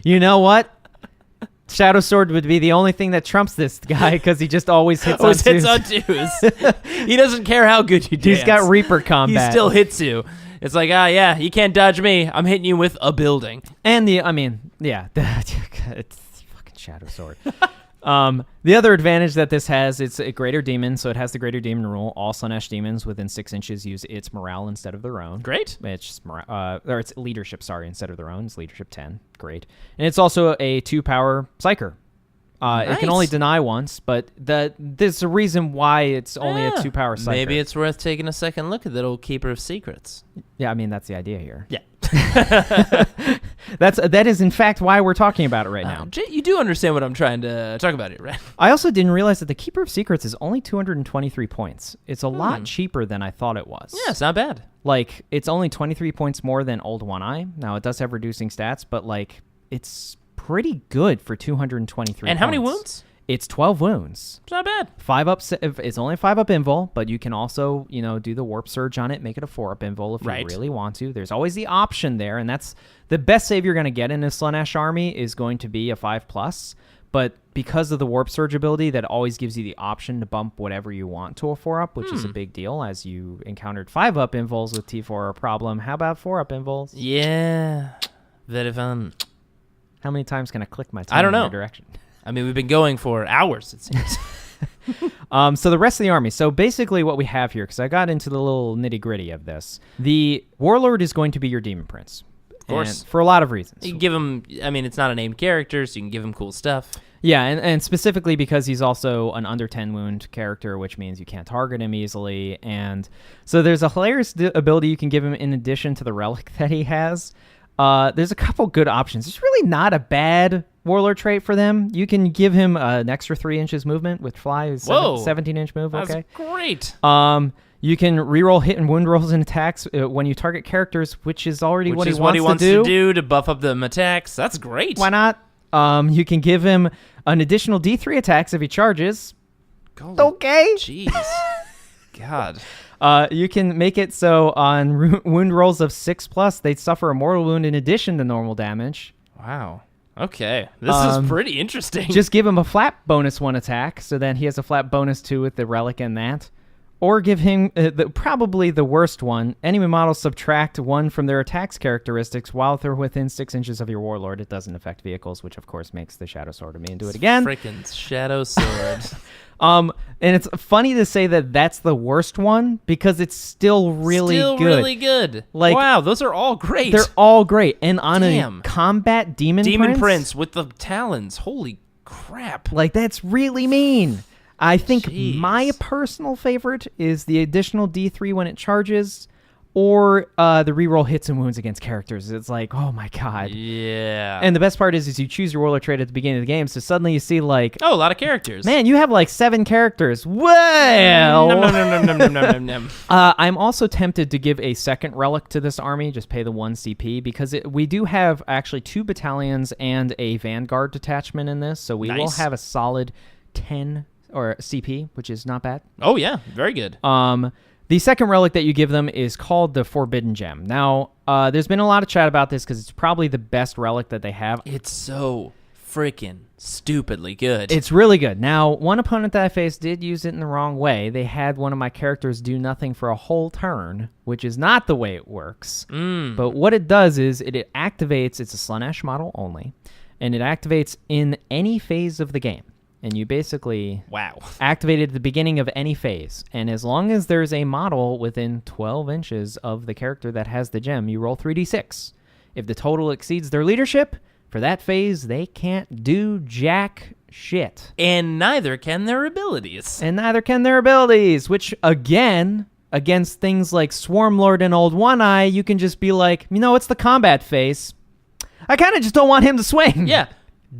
You know what? Shadow Sword would be the only thing that trumps this guy because he just always hits on twos. He doesn't care how good you dance. He's got Reaper combat. He still hits you. It's like, yeah, you can't dodge me. I'm hitting you with a building. And it's fucking Shadow Sword. The other advantage that this has, it's a greater demon, so it has the greater demon rule. All Slaanesh demons within 6 inches use its morale instead of their own. Great. It's it's leadership, instead of their own. It's leadership 10. Great. And it's also a 2-power psyker. Nice. It can only deny once, but there's a reason why it's only a 2-power psyker. Maybe it's worth taking a second look at that old Keeper of Secrets. Yeah, I mean, that's the idea here. Yeah. That is in fact why we're talking about it right now. You do understand what I'm trying to talk about here, right? I also didn't realize that the Keeper of Secrets is only 223 points. It's a lot cheaper than I thought it was. Yeah, it's not bad. Like, it's only 23 points more than Old One Eye. Now, it does have reducing stats, but like, it's pretty good for 223 And how points. many wounds? It's 12 wounds. It's not bad. 5 up. It's only 5 up invul, but you can also, do the warp surge on it, make it a 4 up invul if you really want to. There's always the option there, and that's the best save you're going to get in a Slaanesh army is going to be a 5+. But because of the warp surge ability, that always gives you the option to bump whatever you want to a 4 up, which is a big deal. As you encountered 5 up invuls with T4 a problem, how about 4 up invuls? Yeah, very fun. How many times can I click my I don't tongue know. in your direction? I mean, we've been going for hours, it seems. So the rest of the army. So basically what we have here, because I got into the little nitty-gritty of this, the Warlord is going to be your Demon Prince. Of course. For a lot of reasons. You can give him, it's not a named character, so you can give him cool stuff. Yeah, and specifically because he's also an under 10 wound character, which means you can't target him easily. And so there's a hilarious ability you can give him in addition to the relic that he has. There's a couple good options. It's really not a bad Warlord trait for them. You can give him an extra 3 inches movement with fly. 17-inch move. Okay, that's great. You can reroll hit and wound rolls and attacks when you target characters, which is already what he wants to do to buff up them attacks. That's great. Why not? You can give him an additional D3 attacks if he charges. Okay. Jeez. God. You can make it so on wound rolls of 6+, they suffer a mortal wound in addition to normal damage. Wow. Okay. This is pretty interesting. Just give him a flat bonus 1 attack, so then he has a flat bonus 2 with the relic and that. Or give him probably the worst one. Enemy models subtract 1 from their attacks characteristics while they're within 6 inches of your Warlord. It doesn't affect vehicles, which of course makes the Shadow Sword immune to it again. Freaking Shadow Sword. And it's funny to say that that's the worst one because it's still really good. Like, wow, those are all great. They're all great. And on a combat Demon Prince with the talons. Holy crap. Like, that's really mean. I think my Jeez. personal favorite is the additional D3 when it charges, or the reroll hits and wounds against characters. It's like, oh my god. Yeah. And the best part is you choose your Warlord trait at the beginning of the game, so suddenly you see like, a lot of characters. Man, you have like 7 characters. Well, No. I'm also tempted to give a second relic to this army, just pay the 1 CP, because we do have actually 2 battalions and a Vanguard detachment in this, so we will have a solid 10 or CP, which is not bad. Oh yeah, very good. The second relic that you give them is called the Forbidden Gem. Now, there's been a lot of chat about this because it's probably the best relic that they have. It's so freaking stupidly good. It's really good. Now, one opponent that I faced did use it in the wrong way. They had one of my characters do nothing for a whole turn, which is not the way it works. But what it does is it activates, it's a Slaanesh model only, and it activates in any phase of the game. And you basically activate it at the beginning of any phase. And as long as there's a model within 12 inches of the character that has the gem, you roll 3d6. If the total exceeds their leadership, for that phase, they can't do jack shit. And neither can their abilities. Which, again, against things like Swarmlord and Old One Eye, you can just be like, it's the combat phase. I kind of just don't want him to swing. Yeah.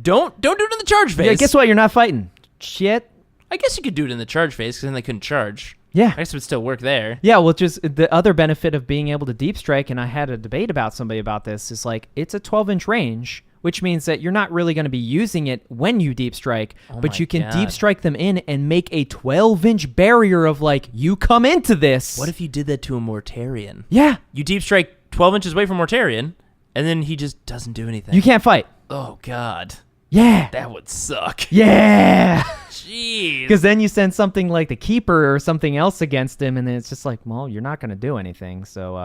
Don't do it in the charge phase. Yeah, guess what? You're not fighting. Shit. I guess you could do it in the charge phase because then they couldn't charge. Yeah. I guess it would still work there. Yeah, well, just the other benefit of being able to deep strike, and I had a debate about somebody about this, is like it's a 12-inch range, which means that you're not really going to be using it when you deep strike, but you can deep strike them in and make a 12-inch barrier of like, you come into this. What if you did that to a Mortarion? Yeah. You deep strike 12 inches away from Mortarion, And then he just doesn't do anything. You can't fight. Oh, God. Yeah. That would suck. Yeah. Jeez. Because then you send something like the Keeper or something else against him, and then it's just like, well, you're not going to do anything. So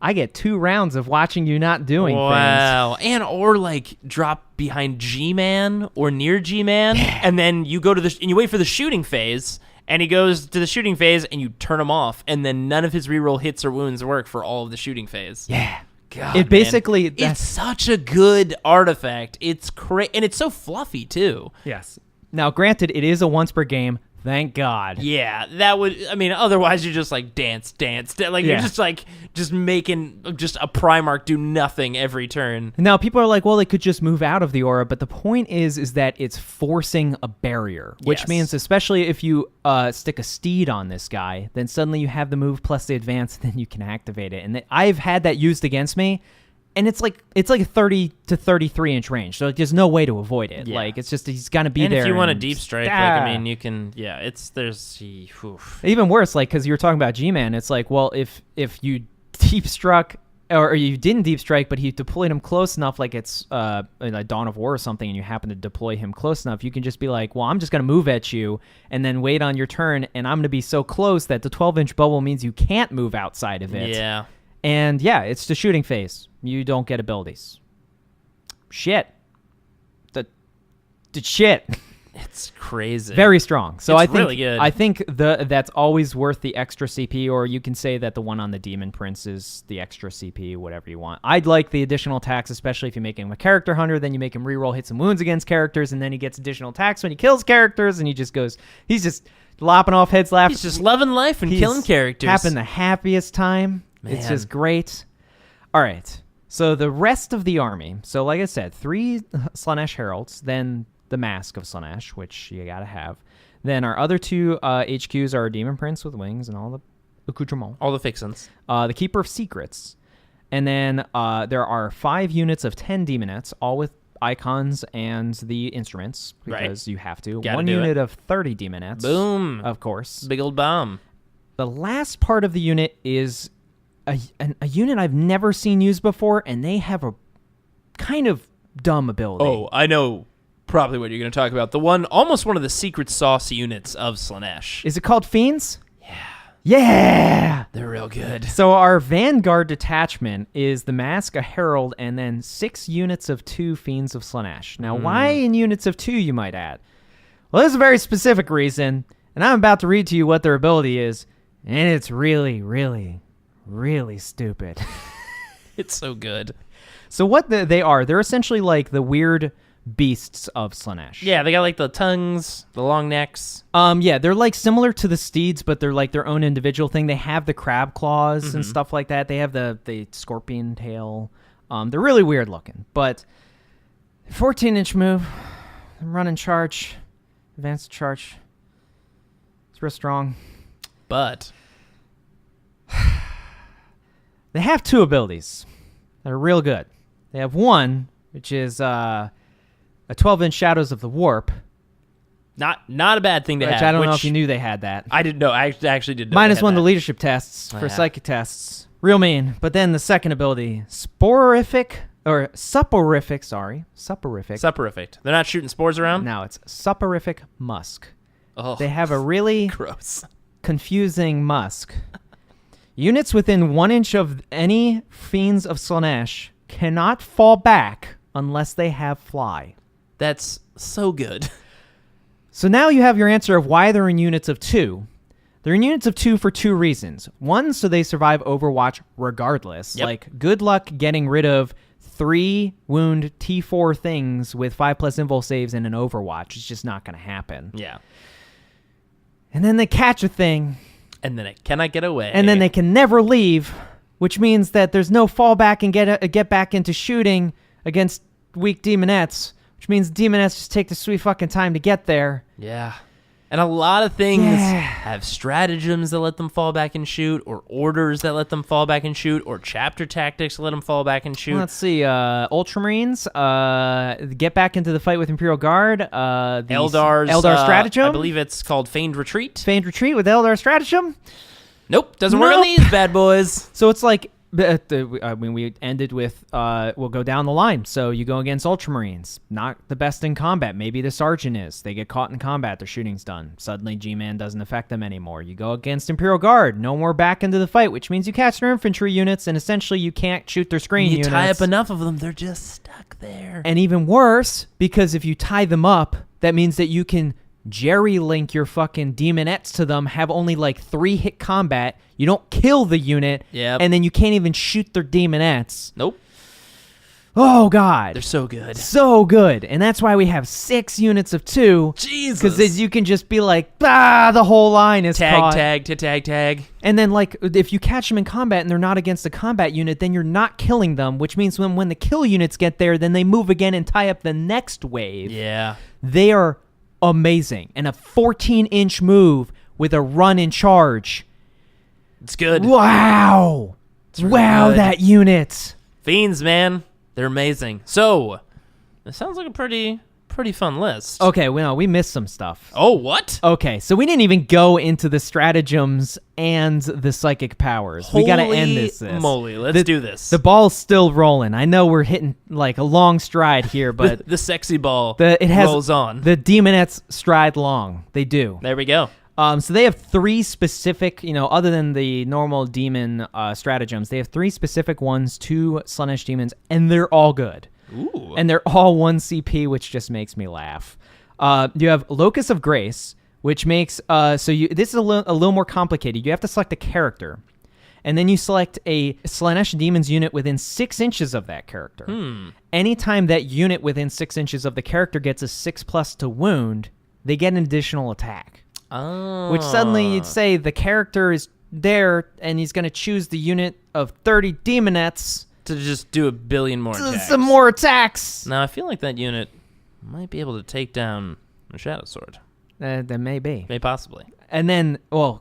I get 2 rounds of watching you not doing things. Wow. And or like drop behind G-Man or near G-Man, and then you go to and you wait for the shooting phase, and he goes to the shooting phase, and you turn him off, and then none of his reroll hits or wounds work for all of the shooting phase. Yeah. God, It basically... man. It's such a good artifact. It's and it's so fluffy, too. Yes. Now, granted, it is a once per game. Thank God. Yeah, that would... I mean, otherwise you're just like, dance. Like, Yeah. you're just like, just making just a Primarch do nothing every turn. Now, people are like, well, they could just move out of the aura, but the point is that it's forcing a barrier, which Yes. means especially if you stick a steed on this guy, then suddenly you have the move plus the advance, then you can activate it. And I've had that used against me, and it's like a 30 to 33 inch range, so there's no way to avoid it. Yeah. Like, it's just he's gonna be And there. if you want a and deep strike, like, Ah. I mean, you can... Yeah, oof. Even worse, like, because you were talking about G-Man, it's like, well, if you deep struck or you didn't deep strike, but he deployed him close enough, like it's like Dawn of War or something, and you happen to deploy him close enough, you can just be like, well, I'm just going to move at you and then wait on your turn, and I'm going to be so close that the 12-inch bubble means you can't move outside of it. Yeah. And yeah, it's the shooting phase. You don't get abilities. Shit. The shit. It's crazy. Very strong. So It's I think really good. I think that's always worth the extra CP, or you can say that the one on the Demon Prince is the extra CP, whatever you want. I'd like the additional attacks, especially if you make him a character hunter, then you make him reroll hits and wounds against characters, and then he gets additional attacks when he kills characters, and he's just lopping off heads, laughing. He's just loving life and killing characters. Having the happiest time. It's Man. just great. All right. So the rest of the army. So like I said, 3 Slaanesh Heralds, then the Mask of Slaanesh, which you gotta have. Then our other 2 HQs are Demon Prince with wings and all the accoutrements. All the fixins. The Keeper of Secrets. And then there are 5 units of 10 Daemonettes, all with icons and the instruments, because you have to. Gotta 1 do unit it. of 30 Daemonettes. Boom. Of course. Big old bomb. The last part of the unit is a unit I've never seen used before, and they have a kind of dumb ability. Oh, I know probably what you're going to talk about. Almost one of the secret sauce units of Slaanesh. Is it called Fiends? Yeah. Yeah! They're real good. So our Vanguard detachment is the Mask, a Herald, and then 6 units of 2 Fiends of Slaanesh. Now, why in units of 2, you might add? Well, there's a very specific reason, and I'm about to read to you what their ability is, and it's really, really, really stupid. It's so good. So what they are, they're essentially like the weird beasts of Slaanesh. Yeah, they got like the tongues, the long necks. Yeah, they're like similar to the steeds, but they're like their own individual thing. They have the crab claws and stuff like that. They have the scorpion tail. They're really weird looking, but 14-inch move, run and charge, advance charge. It's real strong. But They have 2 abilities that are real good. They have one, which is a 12-inch Shadows of the Warp. not a bad thing to Which have. I don't know if you knew they had that. I didn't know. I actually didn't know. -1 the leadership tests for yeah. psychic tests. Real mean. But then the second ability, Sporific, or Supporific, sorry. Supporific. Supperific. They're not shooting spores around? Now it's Supporific Musk. Oh, They have a really gross. confusing musk. Units within 1 inch of any Fiends of Slaanesh cannot fall back unless they have fly. That's so good. So now you have your answer of why they're in units of 2. They're in units of 2 for 2 reasons. One, so they survive Overwatch regardless. Yep. Like, good luck getting rid of 3 wound T4 things with 5+ invul saves in an Overwatch. It's just not going to happen. Yeah. And then they catch a thing, And then it cannot get away. and then they can never leave, which means that there's no fallback and get back into shooting against weak Daemonettes, which means Daemonettes just take the sweet fucking time to get there. Yeah. And a lot of things Yeah. have stratagems that let them fall back and shoot, or orders that let them fall back and shoot, or chapter tactics that let them fall back and shoot. Let's see, Ultramarines, get back into the fight with Imperial Guard, Eldar's Eldar Stratagem, I believe it's called Feigned Retreat. Feigned Retreat with Eldar Stratagem. Nope, doesn't work on Nope. these bad boys. So it's like But we ended with we'll go down the line. So you go against Ultramarines, not the best in combat. Maybe the Sergeant is. They get caught in combat. Their shooting's done. Suddenly G-Man doesn't affect them anymore. You go against Imperial Guard. No more back into the fight, which means you catch their infantry units, and essentially you can't shoot their screen units. You tie up enough of them, they're just stuck there. And even worse, because if you tie them up, that means that you can Jerry link your fucking daemonettes to them, have only like 3 hit combat. You don't kill the unit, and then you can't even shoot their daemonettes. Nope. Oh, God. They're so good. So good. And that's why we have 6 units of 2. Jesus. Because you can just be like, the whole line is caught. Tag. And then, like, if you catch them in combat and they're not against a combat unit, then you're not killing them, which means when the kill units get there, then they move again and tie up the next wave. Yeah. They are amazing. And a 14-inch move with a run and charge. It's good. Wow. It's really good. That unit. Fiends, man. They're amazing. So, it sounds like a pretty fun list. Okay, well, we missed some stuff. Oh, what? Okay, so we didn't even go into the stratagems and the psychic powers. We got to end this. Holy moly, let's do this. The ball's still rolling. I know we're hitting like a long stride here, but the sexy ball rolls on. The daemonettes stride long. They do. There we go. So they have 3 specific, other than the normal demon stratagems, they have 3 specific ones to Slaanesh demons, and they're all good. Ooh. And they're all 1 CP, which just makes me laugh. You have Locus of Grace, which makes this is a little more complicated. You have to select a character, and then you select a Slaanesh demons unit within 6 inches of that character. Anytime that unit within 6 inches of the character gets a 6+ to wound, they get an additional attack. Oh. Which suddenly you'd say the character is there, and he's going to choose the unit of 30 daemonettes to just do a billion more attacks. Some more attacks. Now, I feel like that unit might be able to take down a Shadow Sword. That may be. May possibly. And then,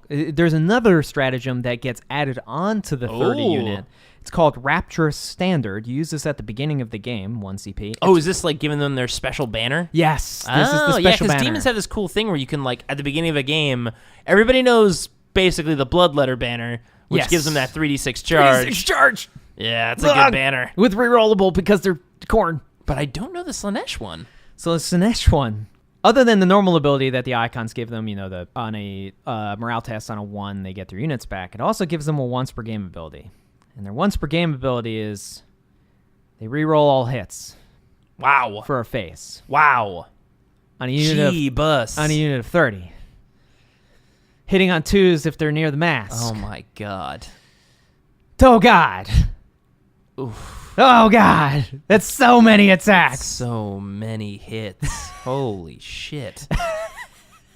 there's another stratagem that gets added on to the 30 unit. It's called Rapturous Standard. You use this at the beginning of the game, 1 CP. Is this like giving them their special banner? Yes, this is the special banner. because demons have this cool thing where you can, like, at the beginning of a game, everybody knows basically the Bloodletter banner, which gives them that 3d6 charge. 3d6 charge! Yeah, it's a good banner. With rerollable because they're corn. But I don't know the Slaanesh one. So the Slaanesh one, other than the normal ability that the icons give them, on a morale test on a 1, they get their units back, it also gives them a once per game ability. And their once per game ability is they reroll all hits. Wow. For a face. Wow. On a unit of 30. Hitting on 2s if they're near the mask. Oh my god. Oh god. Oof. Oh god. That's so many attacks. So many hits. Holy shit.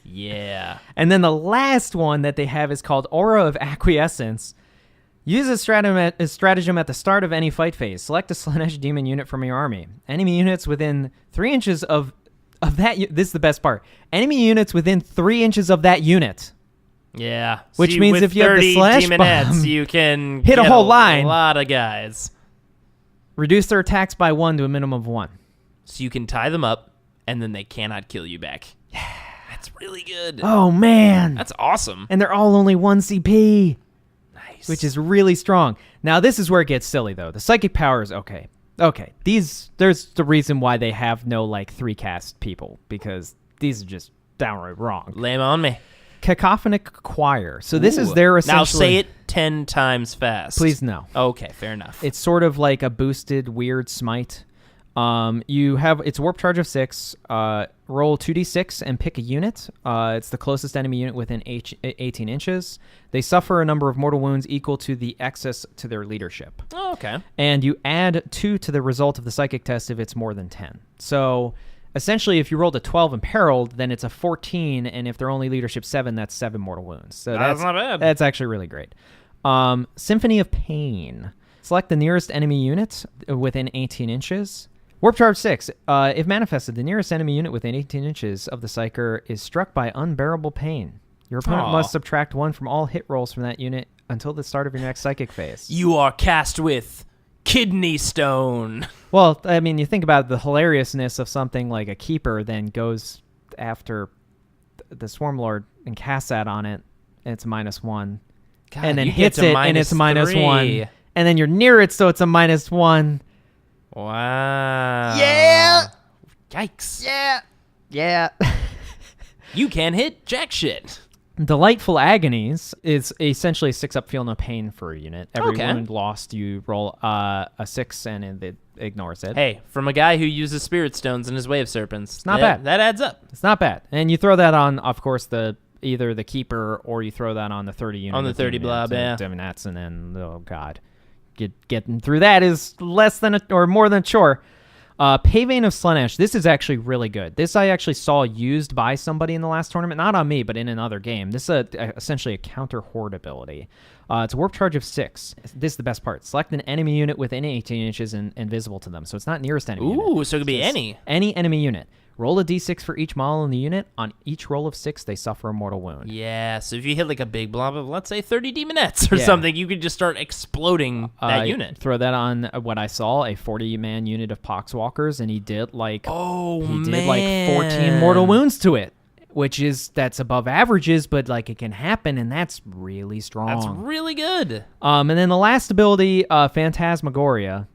Yeah. And then the last one that they have is called Aura of Acquiescence. Use a stratagem at the start of any fight phase. Select a Slaanesh demon unit from your army. Enemy units within 3 inches of that... This is the best part. Enemy units within 3 inches of that unit. Yeah. Which means if you have the Slash Bomb, you can hit a whole line. A lot of guys. Reduce their attacks by 1 to a minimum of 1. So you can tie them up, and then they cannot kill you back. Yeah. That's really good. Oh, man. That's awesome. And they're all only 1 CP. Nice. Which is really strong. Now, this is where it gets silly, though. The psychic powers, okay. There's the reason why they have no, 3-cast people, because these are just downright wrong. Lay 'em on me. Cacophonic Choir. So this is their essentially... Now say it 10 times fast. Please, no. Okay, fair enough. It's sort of like a boosted weird smite. It's warp charge of 6. Roll 2d6 and pick a unit. It's the closest enemy unit within 18 inches. They suffer a number of mortal wounds equal to the excess to their leadership. Oh, okay. And you add 2 to the result of the psychic test if it's more than 10. So essentially, if you rolled a 12 imperiled, then it's a 14, and if they're only leadership 7, that's 7 mortal wounds. So that's not bad. That's actually really great. Symphony of Pain. Select the nearest enemy unit within 18 inches. Warp Charge 6. If manifested, the nearest enemy unit within 18 inches of the Psyker is struck by unbearable pain. Your opponent must subtract 1 from all hit rolls from that unit until the start of your next psychic phase. You are cast with Kidney Stone. Well, I mean, you think about the hilariousness of something like a Keeper then goes after the Swarmlord and casts that on it, and it's -1. God, and then hits it, and it's -1. and then you're near it, so it's a -1. Wow. Yeah. Yikes. Yeah. You can't hit jack shit. Delightful Agonies is essentially a 6-up feel no pain for a unit. Every Okay. wound lost, you roll a 6 and it ignores it. Hey, from a guy who uses spirit stones in his Wave Serpents. It's not bad. That adds up. It's not bad. And you throw that on, of course, either the Keeper or you throw that on the 30 unit. On the 30 blob, yeah. Daemonettes, and then, oh god. Getting through that is less than or more than a chore. Pavane of Slaanesh. This is actually really good. This I actually saw used by somebody in the last tournament. Not on me, but in another game. This is essentially a counter horde ability. It's a warp charge of 6. This is the best part. Select an enemy unit within 18 inches and invisible to them. So it's not nearest enemy unit. Ooh, so it could be any. Any enemy unit. Roll a d6 for each model in the unit. On each roll of 6, they suffer a mortal wound. Yeah, so if you hit like a big blob of, let's say, 30 daemonettes or Yeah. something, you could just start exploding that unit. Throw that on what I saw, a 40-man unit of Poxwalkers, and he did like 14 mortal wounds to it, that's above averages, but like it can happen, and that's really strong. That's really good. And then the last ability, Phantasmagoria.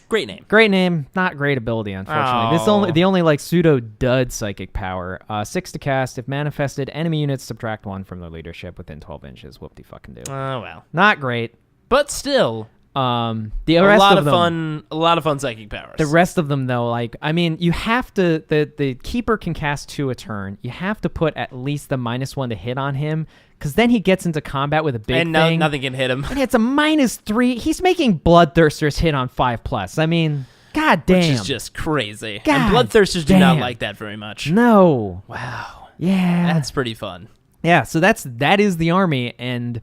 Great name. Great name, not great ability, unfortunately. This is the only like pseudo dud psychic power. 6 to cast. If manifested, enemy units subtract 1 from their leadership within 12 inches. Whoop de fucking do. Oh well. Not great. But still, The a rest lot of of them, fun. A lot of fun psychic powers. The rest of them, though, like, I mean, you have to, the Keeper can cast 2 a turn. You have to put at least the -1 to hit on him, because then he gets into combat with a big and thing. nothing can hit him. And it's a -3. He's making Bloodthirsters hit on 5+. I mean, god damn. Which is just crazy. God and Bloodthirsters do not damn. like that very much. No. Wow. Yeah. That's pretty fun. Yeah, so that is the army, and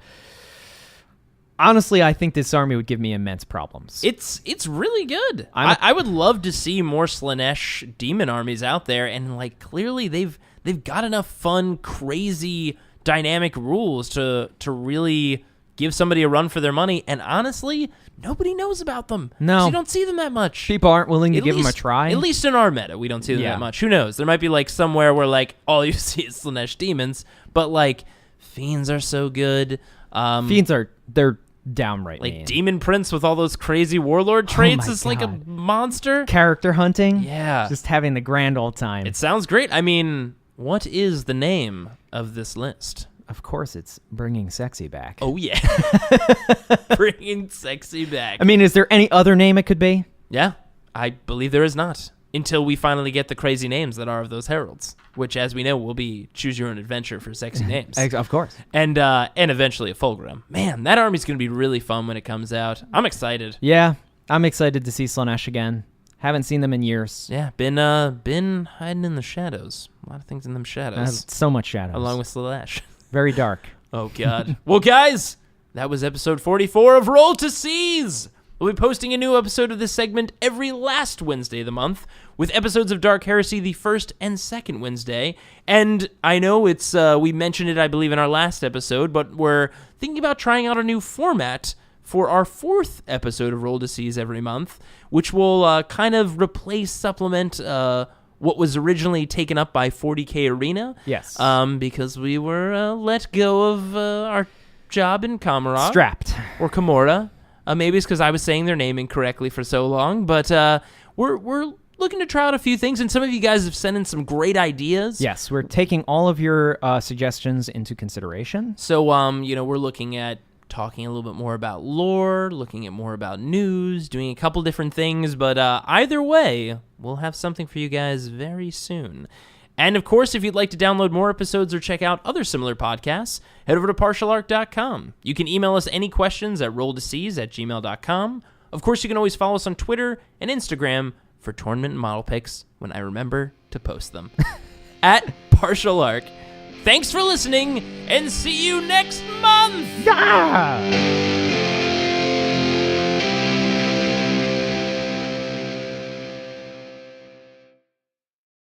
honestly, I think this army would give me immense problems. It's really good. I would love to see more Slaanesh demon armies out there, and like clearly they've got enough fun, crazy, dynamic rules to really give somebody a run for their money. And honestly, nobody knows about them. No. 'Cause you don't see them that much. People aren't willing to give them a try. At least in our meta, we don't see them Yeah. that much. Who knows? There might be like somewhere where like all you see is Slaanesh demons, but like fiends are so good. Fiends they're downright like mean. Demon Prince with all those crazy warlord traits my is like a God. monster. Character hunting. Yeah. Just having the grand old time. It sounds great. I mean, what is the name of this list? Of course, it's bringing sexy back. Oh, yeah. Bringing sexy back. I mean, is there any other name it could be? Yeah, I believe there is not. Until we finally get the crazy names that are of those heralds, which, as we know, will be choose your own adventure for sexy names. Of course. And eventually a Fulgrim. Man, that army's going to be really fun when it comes out. I'm excited. Yeah, I'm excited to see Slaanesh again. Haven't seen them in years. Yeah, been hiding in the shadows. A lot of things in them shadows. So much shadows. Along with Slaanesh. Very dark. Oh, God. Well, guys, that was episode 44 of Roll to Seize. We'll be posting a new episode of this segment every last Wednesday of the month, with episodes of Dark Heresy the first and second Wednesday. And I know it's we mentioned it, I believe, in our last episode, but we're thinking about trying out a new format for our 4th episode of Roll to Seize every month, which will kind of replace, supplement what was originally taken up by 40K Arena. Yes. Because we were let go of our job in Kamara. Strapped. Or Kamora. Maybe it's because I was saying their name incorrectly for so long, but we're looking to try out a few things, and some of you guys have sent in some great ideas. Yes, we're taking all of your suggestions into consideration. So, we're looking at talking a little bit more about lore, looking at more about news, doing a couple different things, but either way, we'll have something for you guys very soon. And, of course, if you'd like to download more episodes or check out other similar podcasts, head over to partialarc.com. You can email us any questions at rolltoseize@gmail.com. Of course, you can always follow us on Twitter and Instagram for tournament and model picks when I remember to post them. At partialarc. Thanks for listening, and see you next month! Yeah!